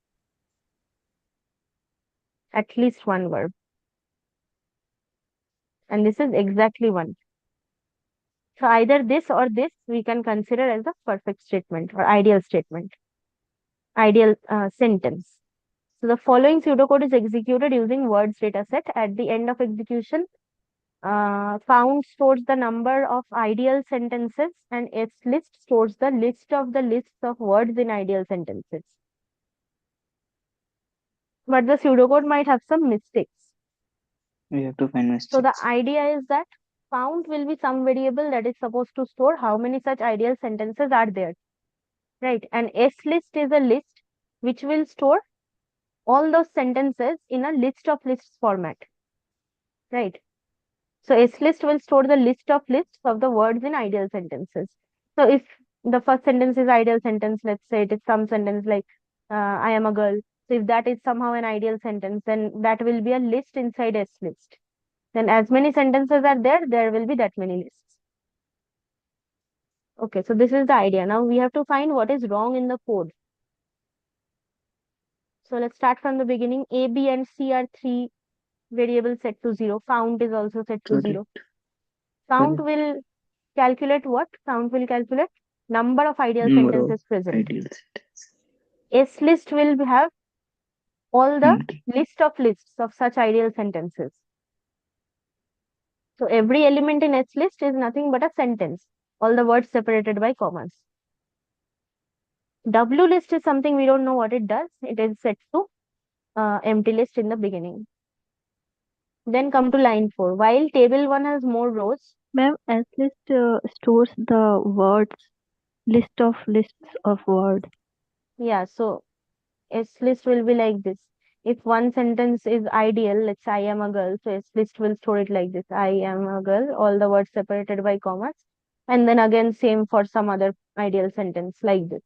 At least one verb. And this is exactly one. So either this or this we can consider as a perfect statement or ideal statement. Ideal sentence. So the following pseudocode is executed using words dataset. At the end of execution, count stores the number of ideal sentences and list stores the list of the lists of words in ideal sentences. But the pseudocode might have some mistakes. We have to find mistakes. So the idea is that count will be some variable that is supposed to store how many such ideal sentences are there. Right. And list is a list which will store all those sentences in a list of lists format. Right. So list will store the list of lists of the words in ideal sentences. So if the first sentence is ideal sentence, let's say it is some sentence like I am a girl. So if that is somehow an ideal sentence, then that will be a list inside list. Then as many sentences are there, there will be that many lists. Okay, so this is the idea. Now we have to find what is wrong in the code. So let's start from the beginning. A, B, and C are three variables set to 0. Count is also set to 0. Count will calculate what? Count will calculate number of ideal sentences present. Ideal sentence. List will have all the list of lists of such ideal sentences. So every element in list is nothing but a sentence. All the words separated by commas. W list is something we don't know what it does. It is set to empty list in the beginning. Then come to line 4. While table 1 has more rows. Ma'am, S list stores the words, list of lists of words. Yeah, so list will be like this. If one sentence is ideal, let's say I am a girl, so list will store it like this. I am a girl, all the words separated by commas. And then again, same for some other ideal sentence like this.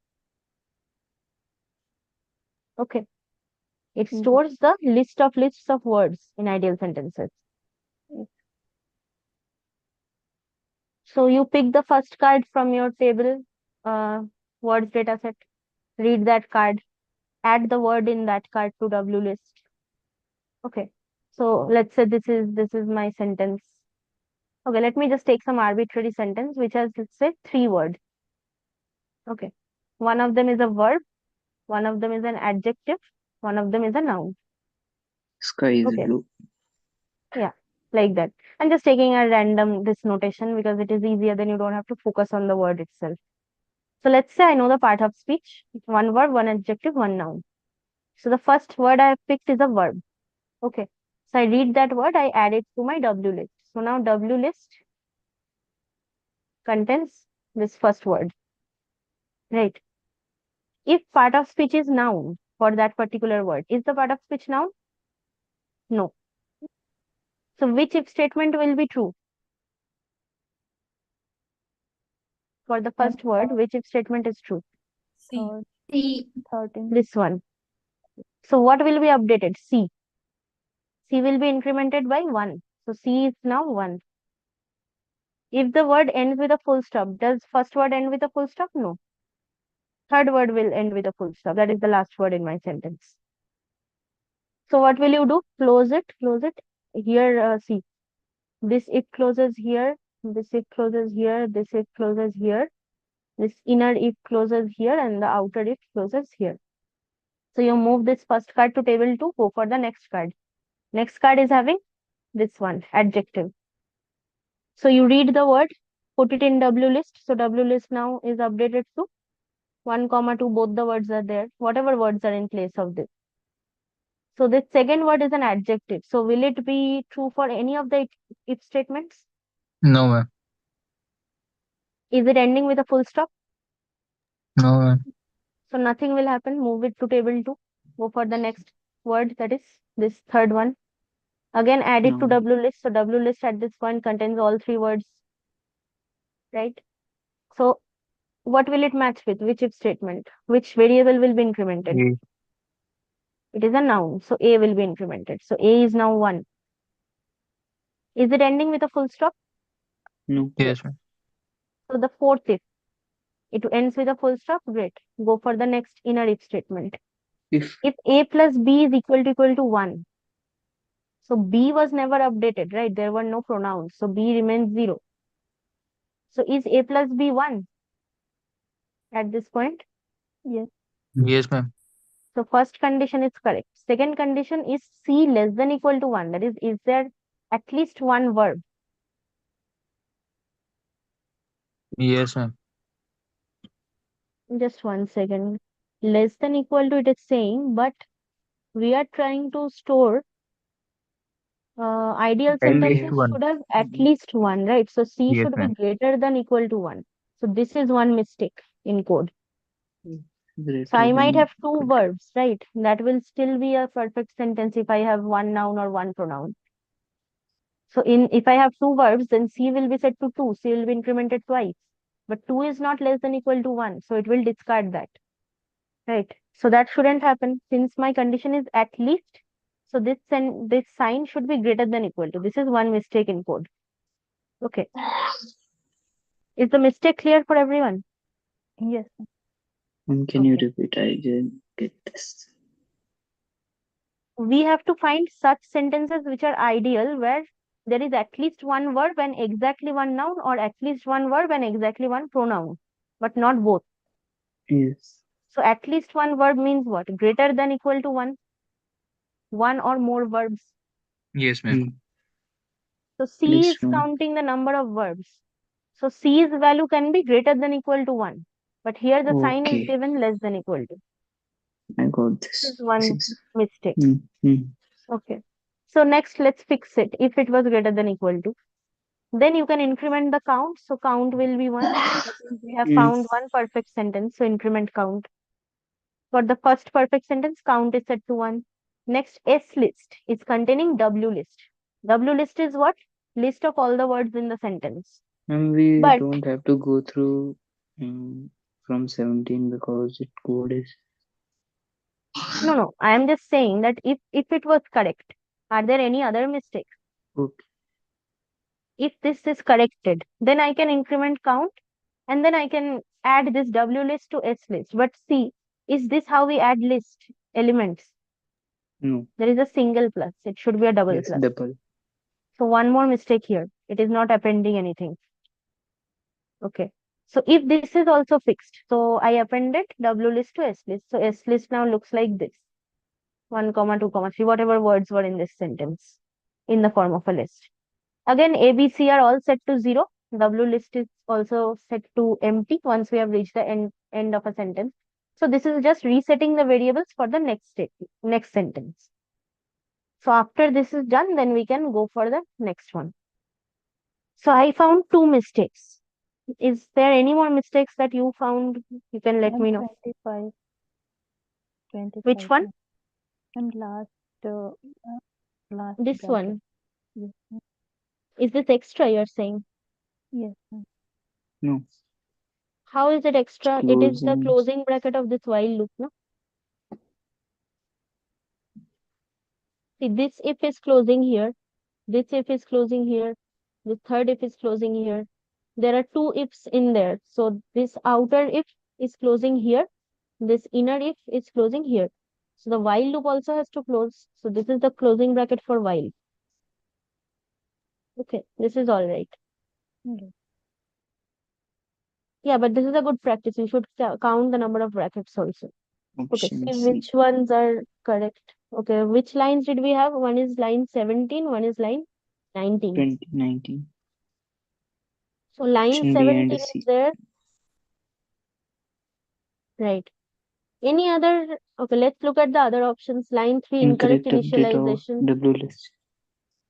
Okay. It stores the list of lists of words in ideal sentences. So you pick the first card from your table, words dataset, read that card, add the word in that card to W list. Okay. So let's say this is my sentence. Okay, let me just take some arbitrary sentence which has, let's say, 3 words. Okay. One of them is a verb, one of them is an adjective, one of them is a noun. Sky is blue. Yeah, like that. I'm just taking a random this notation because it is easier, then you don't have to focus on the word itself. So let's say I know the part of speech. One word, one adjective, one noun. So the first word I have picked is a verb. Okay. So I read that word, I add it to my W list. So now W list contains this first word. Right. If part of speech is noun for that particular word, is the part of speech noun? No. So which if statement will be true? For the first word, which if statement is true? C. C. 13. This one. So what will be updated? C. C will be incremented by 1. So C is now 1. If the word ends with a full stop, does first word end with a full stop? No. Third word will end with a full stop. That is the last word in my sentence. So what will you do? Close it, close it. Here, see. This if closes here, this if closes here, this if closes here, this inner if closes here, and the outer if closes here. So you move this first card to table 2, go for the next card. Next card is having this one, adjective. So you read the word, put it in W list. So W list now is updated to 1, 2, both the words are there, whatever words are in place of this. So this second word is an adjective. So will it be true for any of the if statements? No, ma'am. Is it ending with a full stop? No, ma'am. So nothing will happen. Move it to table 2. Go for the next word, that is this third one. Again, add it to No. W list. So W list at this point contains all 3 words, right? So what will it match with? Which if statement? Which variable will be incremented? A. It is a noun. So A will be incremented. So A is now 1. Is it ending with a full stop? No. Yes, ma'am. So the fourth if. It ends with a full stop. Great. Go for the next inner if statement. If If A plus B is equal to 1. So B was never updated, right? There were no pronouns. So B remains 0. So is A plus B 1 at this point? Yes. yes, ma'am. So first condition is correct. Second condition is C less than equal to 1. That is there at least one verb? Yes, ma'am. Just 1 second. Less than equal to it is saying, but we are trying to store ideal At least sentences one. should have at least one, right? So C Yes, should be ma'am. greater than equal to 1. So this is one mistake in code. So I Greater might than have 2 equal to. verbs, right? That will still be a perfect sentence if I have one noun or one pronoun. So if I have 2 verbs, then C will be set to 2. C will be incremented twice. But 2 is not less than equal to 1. So it will discard that. Right. So that shouldn't happen since my condition is at least. So this sign should be greater than equal to. This is one mistake in code. Okay. Is the mistake clear for everyone? Yes. And can you Okay. repeat? I didn't get this. We have to find such sentences which are ideal where there is at least one verb and exactly one noun, or at least one verb and exactly one pronoun, but not both. Yes. So at least one verb means what? Greater than equal to one or more verbs. Yes, ma'am. So At C least is one. counting the number of verbs. So C's value can be greater than equal to 1. But here the sign is Okay. given less than equal to. I got This this. is one This is. mistake. Mm. Okay. So next, let's fix it. If it was greater than equal to, then you can increment the count. So count will be 1. That means we have found one perfect sentence. So increment count. For the first perfect sentence, count is set to 1. Next, S list is containing W list. W list is what? List of all the words in the sentence. And we But don't have to go through from 17 because it code is. no, I am just saying that if it was correct, are there any other mistakes? Okay. If this is corrected, then I can increment count and then I can add this W list to S list. But see, is this how we add list elements? No. There is a single plus. It should be a double Yes, plus. double. So one more mistake here. It is not appending anything. Okay. So if this is also fixed, so I appended W list to S list. So S list now looks like this. 1, 2, 3, whatever words were in this sentence in the form of a list. Again, A, B, C are all set to 0. W list is also set to empty once we have reached the end of a sentence. So this is just resetting the variables for the next sentence. So after this is done, then we can go for the next one. So I found 2 mistakes. Is there any more mistakes that you found? You can let me know. 25. Which one? And last This bracket. one. Yes. Is this extra you're saying? Yes. No. How is it extra? It is the Closing. closing bracket of this while loop, no? See, this if is closing here, this if is closing here, the third if is closing here. There are two ifs in there. So this outer if is closing here, this inner if is closing here. So the while loop also has to close. So this is the closing bracket for while. Okay, this is all right. Yeah, but this is a good practice. You should count the number of brackets also. Okay, Option see C. which ones are correct. Okay, which lines did we have? One is line 17, one is line 19. 2019. So line Option B 17 and is C. there. Right. Any other? Okay, let's look at the other options. Line 3, incorrect Incorrect update of initialization. W list.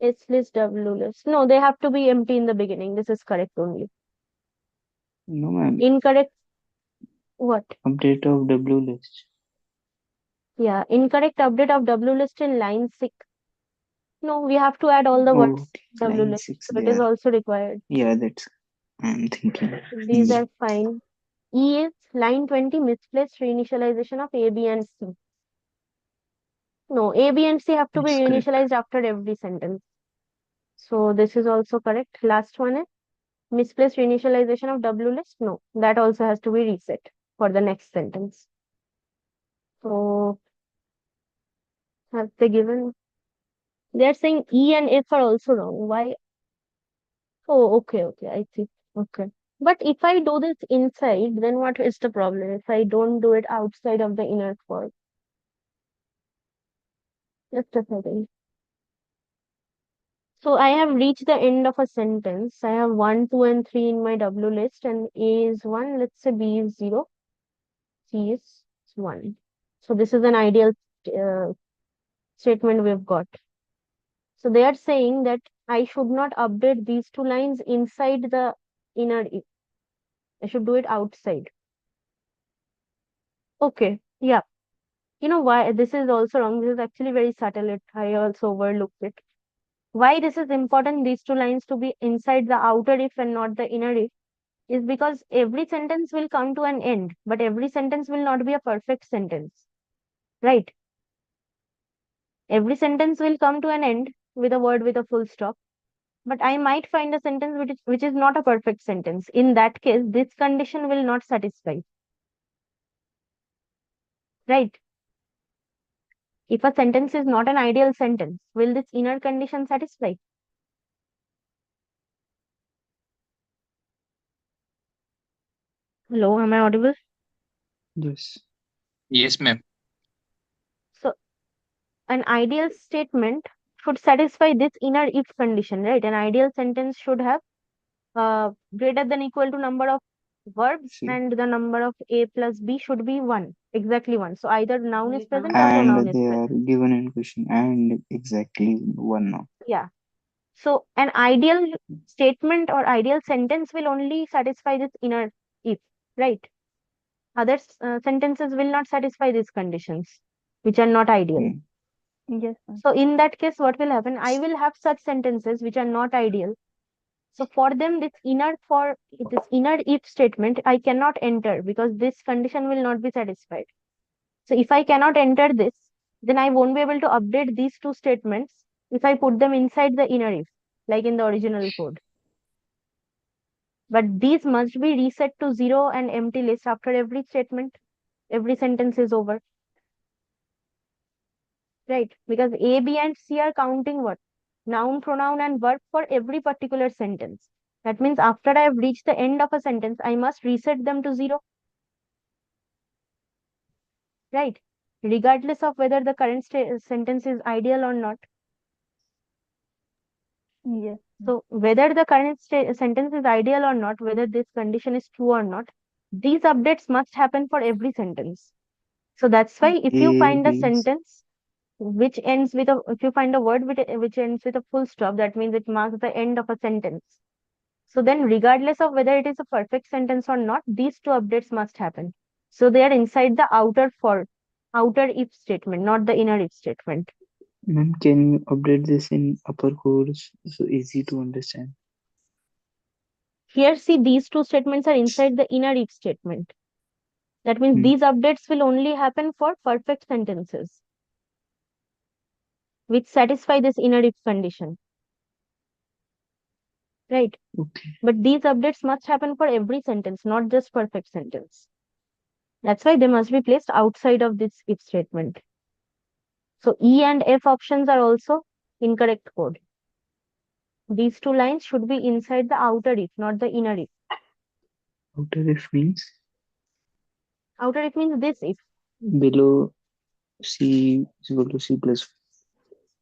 S list, W list. No, they have to be empty in the beginning. This is correct only. No, ma'am. Incorrect. What? Update of W list. Yeah, incorrect update of W list in line 6. No, we have to add all the words Okay, W line list. 6 So it is there. also required. Yeah, that's I'm thinking. These E. are fine. E is line 20, misplaced reinitialization of A, B, and C. No, A, B, and C have to be That's correct. reinitialized after every sentence. So this is also correct. Last one is misplaced reinitialization of W list. No, that also has to be reset for the next sentence. So have they given? They're saying E and F are also wrong. Why? Oh, okay, I see. Okay. But if I do this inside, then what is the problem? If I don't do it outside of the inner for? Just a second. So I have reached the end of a sentence. I have 1, 2, and 3 in my W list, and A is 1. Let's say B is 0. C is 1. So this is an ideal uh, statement we've got. So they are saying that I should not update these two lines inside the inner if. I should do it outside. Okay, yeah. You know why this is also wrong? This is actually very subtle. I also overlooked it. Why this is important, these two lines to be inside the outer if and not the inner if, is because every sentence will come to an end, but every sentence will not be a perfect sentence. Right? Every sentence will come to an end with a word with a full stop. But I might find a sentence which is not a perfect sentence. In that case, this condition will not satisfy. Right? If a sentence is not an ideal sentence, will this inner condition satisfy? Hello, am I audible? Yes. Yes, ma'am. So an ideal statement should satisfy this inner if condition, right? An ideal sentence should have greater than equal to number of verbs, See. and the number of A plus B should be 1, exactly 1. So either noun is present or And pronoun is they are present. given in question and exactly one now. Yeah. So an ideal statement or ideal sentence will only satisfy this inner if, right? Other sentences will not satisfy these conditions, which are not ideal. Yes, So in that case, what will happen? I will have such sentences which are not ideal. So for them, this inner if statement, I cannot enter because this condition will not be satisfied. So if I cannot enter this, then I won't be able to update these two statements if I put them inside the inner if, like in the original code. But these must be reset to 0 and empty list after every statement. Every sentence is over. Right? Because A, B, and C are counting what? Noun, pronoun, and verb for every particular sentence. That means after I have reached the end of a sentence, I must reset them to 0. Right? Regardless of whether the current sentence is ideal or not. yes. So whether the current sentence is ideal or not, whether this condition is true or not, these updates must happen for every sentence. So that's why if you find a sentence which ends with if you find a word which ends with a full stop, that means it marks the end of a sentence. So then regardless of whether it is a perfect sentence or not, these two updates must happen. So they are inside the outer if statement, not the inner if statement. Ma'am, can you update this in upper codes so easy to understand? Here, see, these two statements are inside the inner if statement. That means these updates will only happen for perfect sentences which satisfy this inner if condition. Right? Okay. But these updates must happen for every sentence, not just perfect sentence. That's why they must be placed outside of this if statement. So E and F options are also incorrect code. These two lines should be inside the outer if, not the inner if. Outer if means? Outer if means this if. Below C is equal to C plus.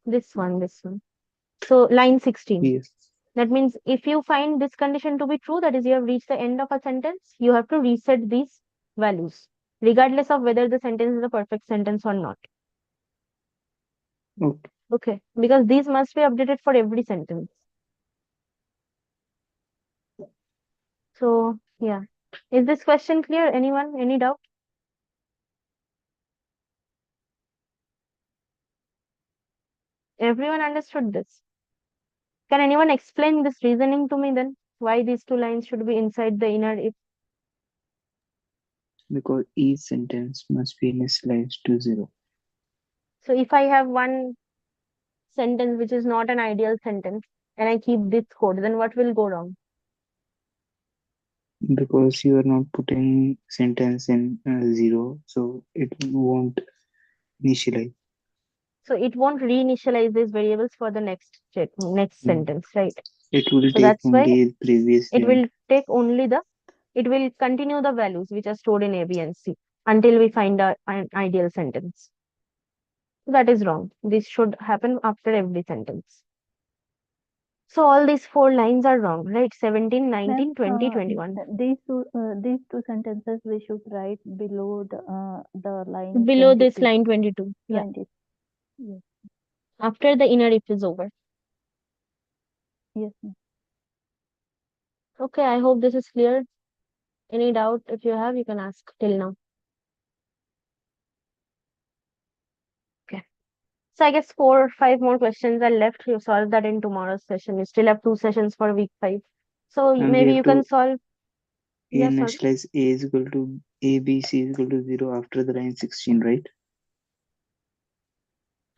This one. So line 16. Yes. That means if you find this condition to be true, that is you have reached the end of a sentence, you have to reset these values, regardless of whether the sentence is a perfect sentence or not. Okay. Okay, because these must be updated for every sentence. So yeah, is this question clear? Anyone? Any doubt? Everyone understood this? Can anyone explain this reasoning to me then? Why these two lines should be inside the inner if? Because each sentence must be initialized to 0. So if I have one sentence which is not an ideal sentence and I keep this code, then what will go wrong? Because you are not putting sentence in 0, so it won't initialize. So it won't reinitialize these variables for the next sentence, right? It will So take that's why only previous it line. will take only it will continue the values which are stored in A, B, and C until we find an ideal sentence. That is wrong. This should happen after every sentence. So all these 4 lines are wrong, right? 17, 19, 20, 21. These two sentences we should write below the line Below this 22. line 22. Yeah. 20. Yes. After the inner if is over. Yes. Ma'am. Okay, I hope this is clear. Any doubt? If you have, you can ask till now. Okay. So I guess 4 or 5 more questions are left. You solve that in tomorrow's session. You still have 2 sessions for week 5. So And maybe we you have can to solve. Yeah, sorry. initialize A is equal to A, B, C is equal to 0 after the line 16, right?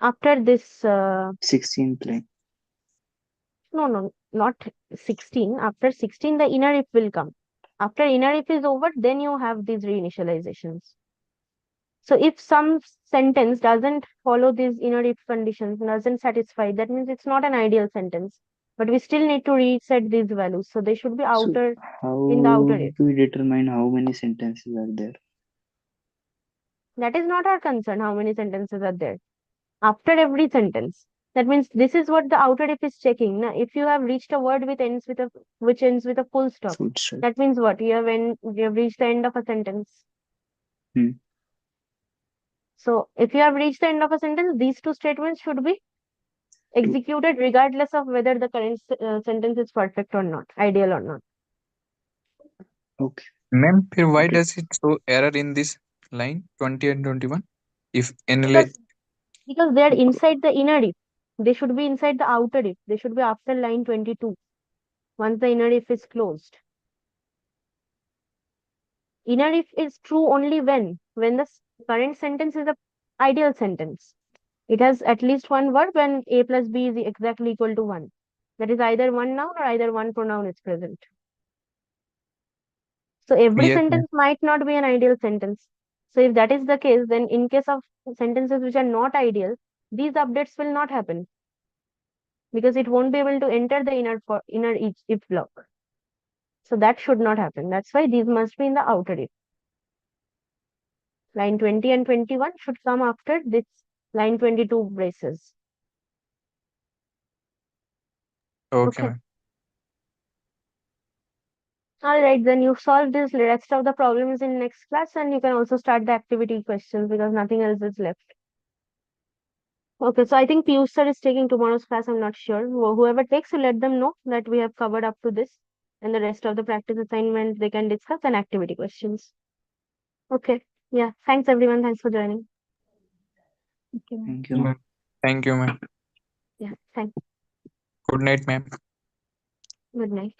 After this, 16th line. no, not 16. After 16, the inner if will come. After inner if is over, then you have these reinitializations. So if some sentence doesn't follow these inner if conditions, doesn't satisfy, that means it's not an ideal sentence. But we still need to reset these values. So they should be outer in the outer if. Do we determine how many sentences are there? That is not our concern, how many sentences are there. After every sentence. That means this is what the outer if is checking. Now, if you have reached a word which ends with a full stop, Full stop. that means what? You have reached the end of a sentence. So if you have reached the end of a sentence, these two statements should be executed regardless of whether the current sentence is perfect or not, ideal or not. Okay. Ma'am, why Okay. does it show error in this line 20 and 21? If Because they are inside the inner if. They should be inside the outer if. They should be after line 22, once the inner if is closed. Inner if is true only when the current sentence is a ideal sentence. It has at least one verb and A plus B is exactly equal to 1. That is either one noun or either one pronoun is present. So every Yes, ma'am. sentence might not be an ideal sentence. So if that is the case, then in case of sentences which are not ideal, these updates will not happen because it won't be able to enter the inner if block. So that should not happen. That's why these must be in the outer if. Line 20 and 21 should come after this line 22 braces. Okay, ma'am. All right, then you solve this rest of the problems in next class and you can also start the activity questions because nothing else is left. Okay, so I think Piyush sir is taking tomorrow's class. I'm not sure. Whoever takes, you let them know that we have covered up to this and the rest of the practice assignment they can discuss and activity questions. Okay. Yeah. Thanks everyone. Thanks for joining. Okay, ma'am. Thank you, ma'am. Thank you, ma'am. Yeah. Thanks. Good night, ma'am. Good night.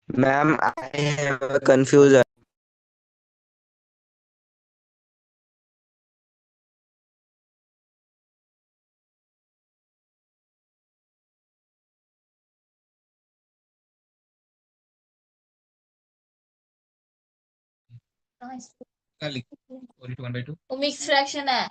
Ma'am, I have a confusion. वो mix fraction है